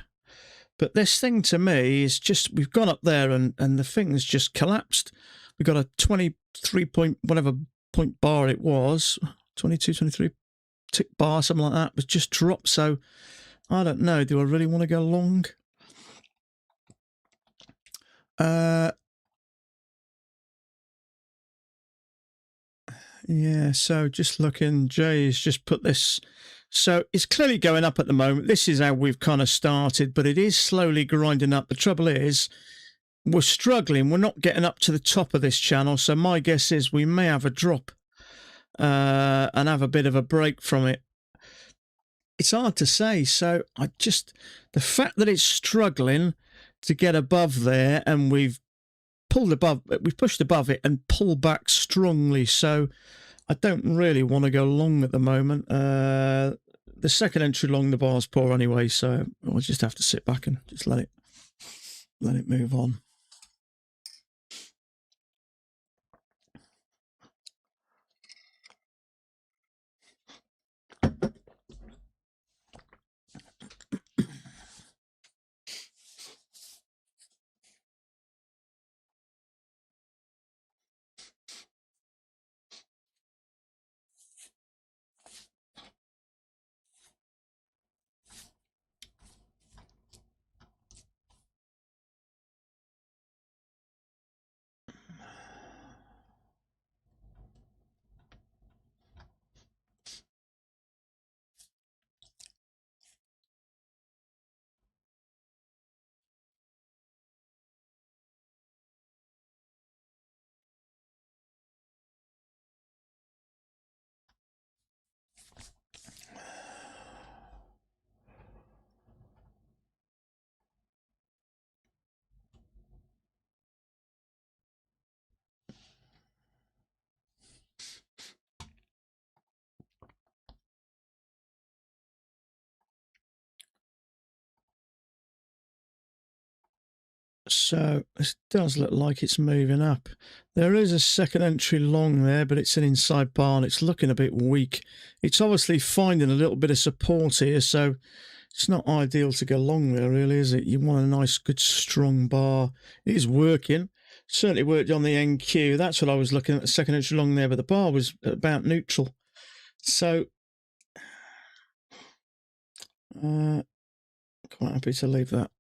A: But this thing to me is just, we've gone up there and the thing's just collapsed. We've got a 23 point, whatever point bar it was, 22, 23 tick bar, something like that, was just dropped. So I don't know. Do I really want to go long? Yeah, so just looking, Jay's just put this. So it's clearly going up at the moment. This is how we've kind of started, but it is slowly grinding up. The trouble is, we're struggling. We're not getting up to the top of this channel. So my guess is we may have a drop and have a bit of a break from it. It's hard to say. So the fact that it's struggling to get above there, and we've pushed above it and pulled back strongly. So I don't really want to go long at the moment. The second entry long, the bar's poor anyway, so we'll just have to sit back and just let it move on. So this does look like it's moving up. There is a second entry long there, but it's an inside bar and it's looking a bit weak. It's obviously finding a little bit of support here, so it's not ideal to go long there, really, is it? You want a nice, good, strong bar. It is working. Certainly worked on the NQ. That's what I was looking at, the second entry long there, but the bar was about neutral. So quite happy to leave that.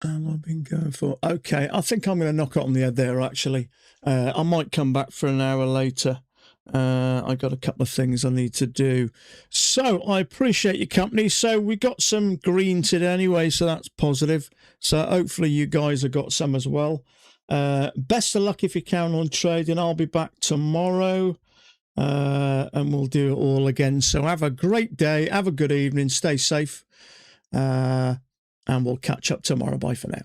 A: And I've been going for, okay, I think I'm going to knock it on the head there, actually. I might come back for an hour later. I got a couple of things I need to do. So I appreciate your company. So we got some green today anyway, so that's positive. So hopefully you guys have got some as well. Best of luck if you count on trading. I'll be back tomorrow and we'll do it all again. So have a great day. Have a good evening. Stay safe. And we'll catch up tomorrow. Bye for now.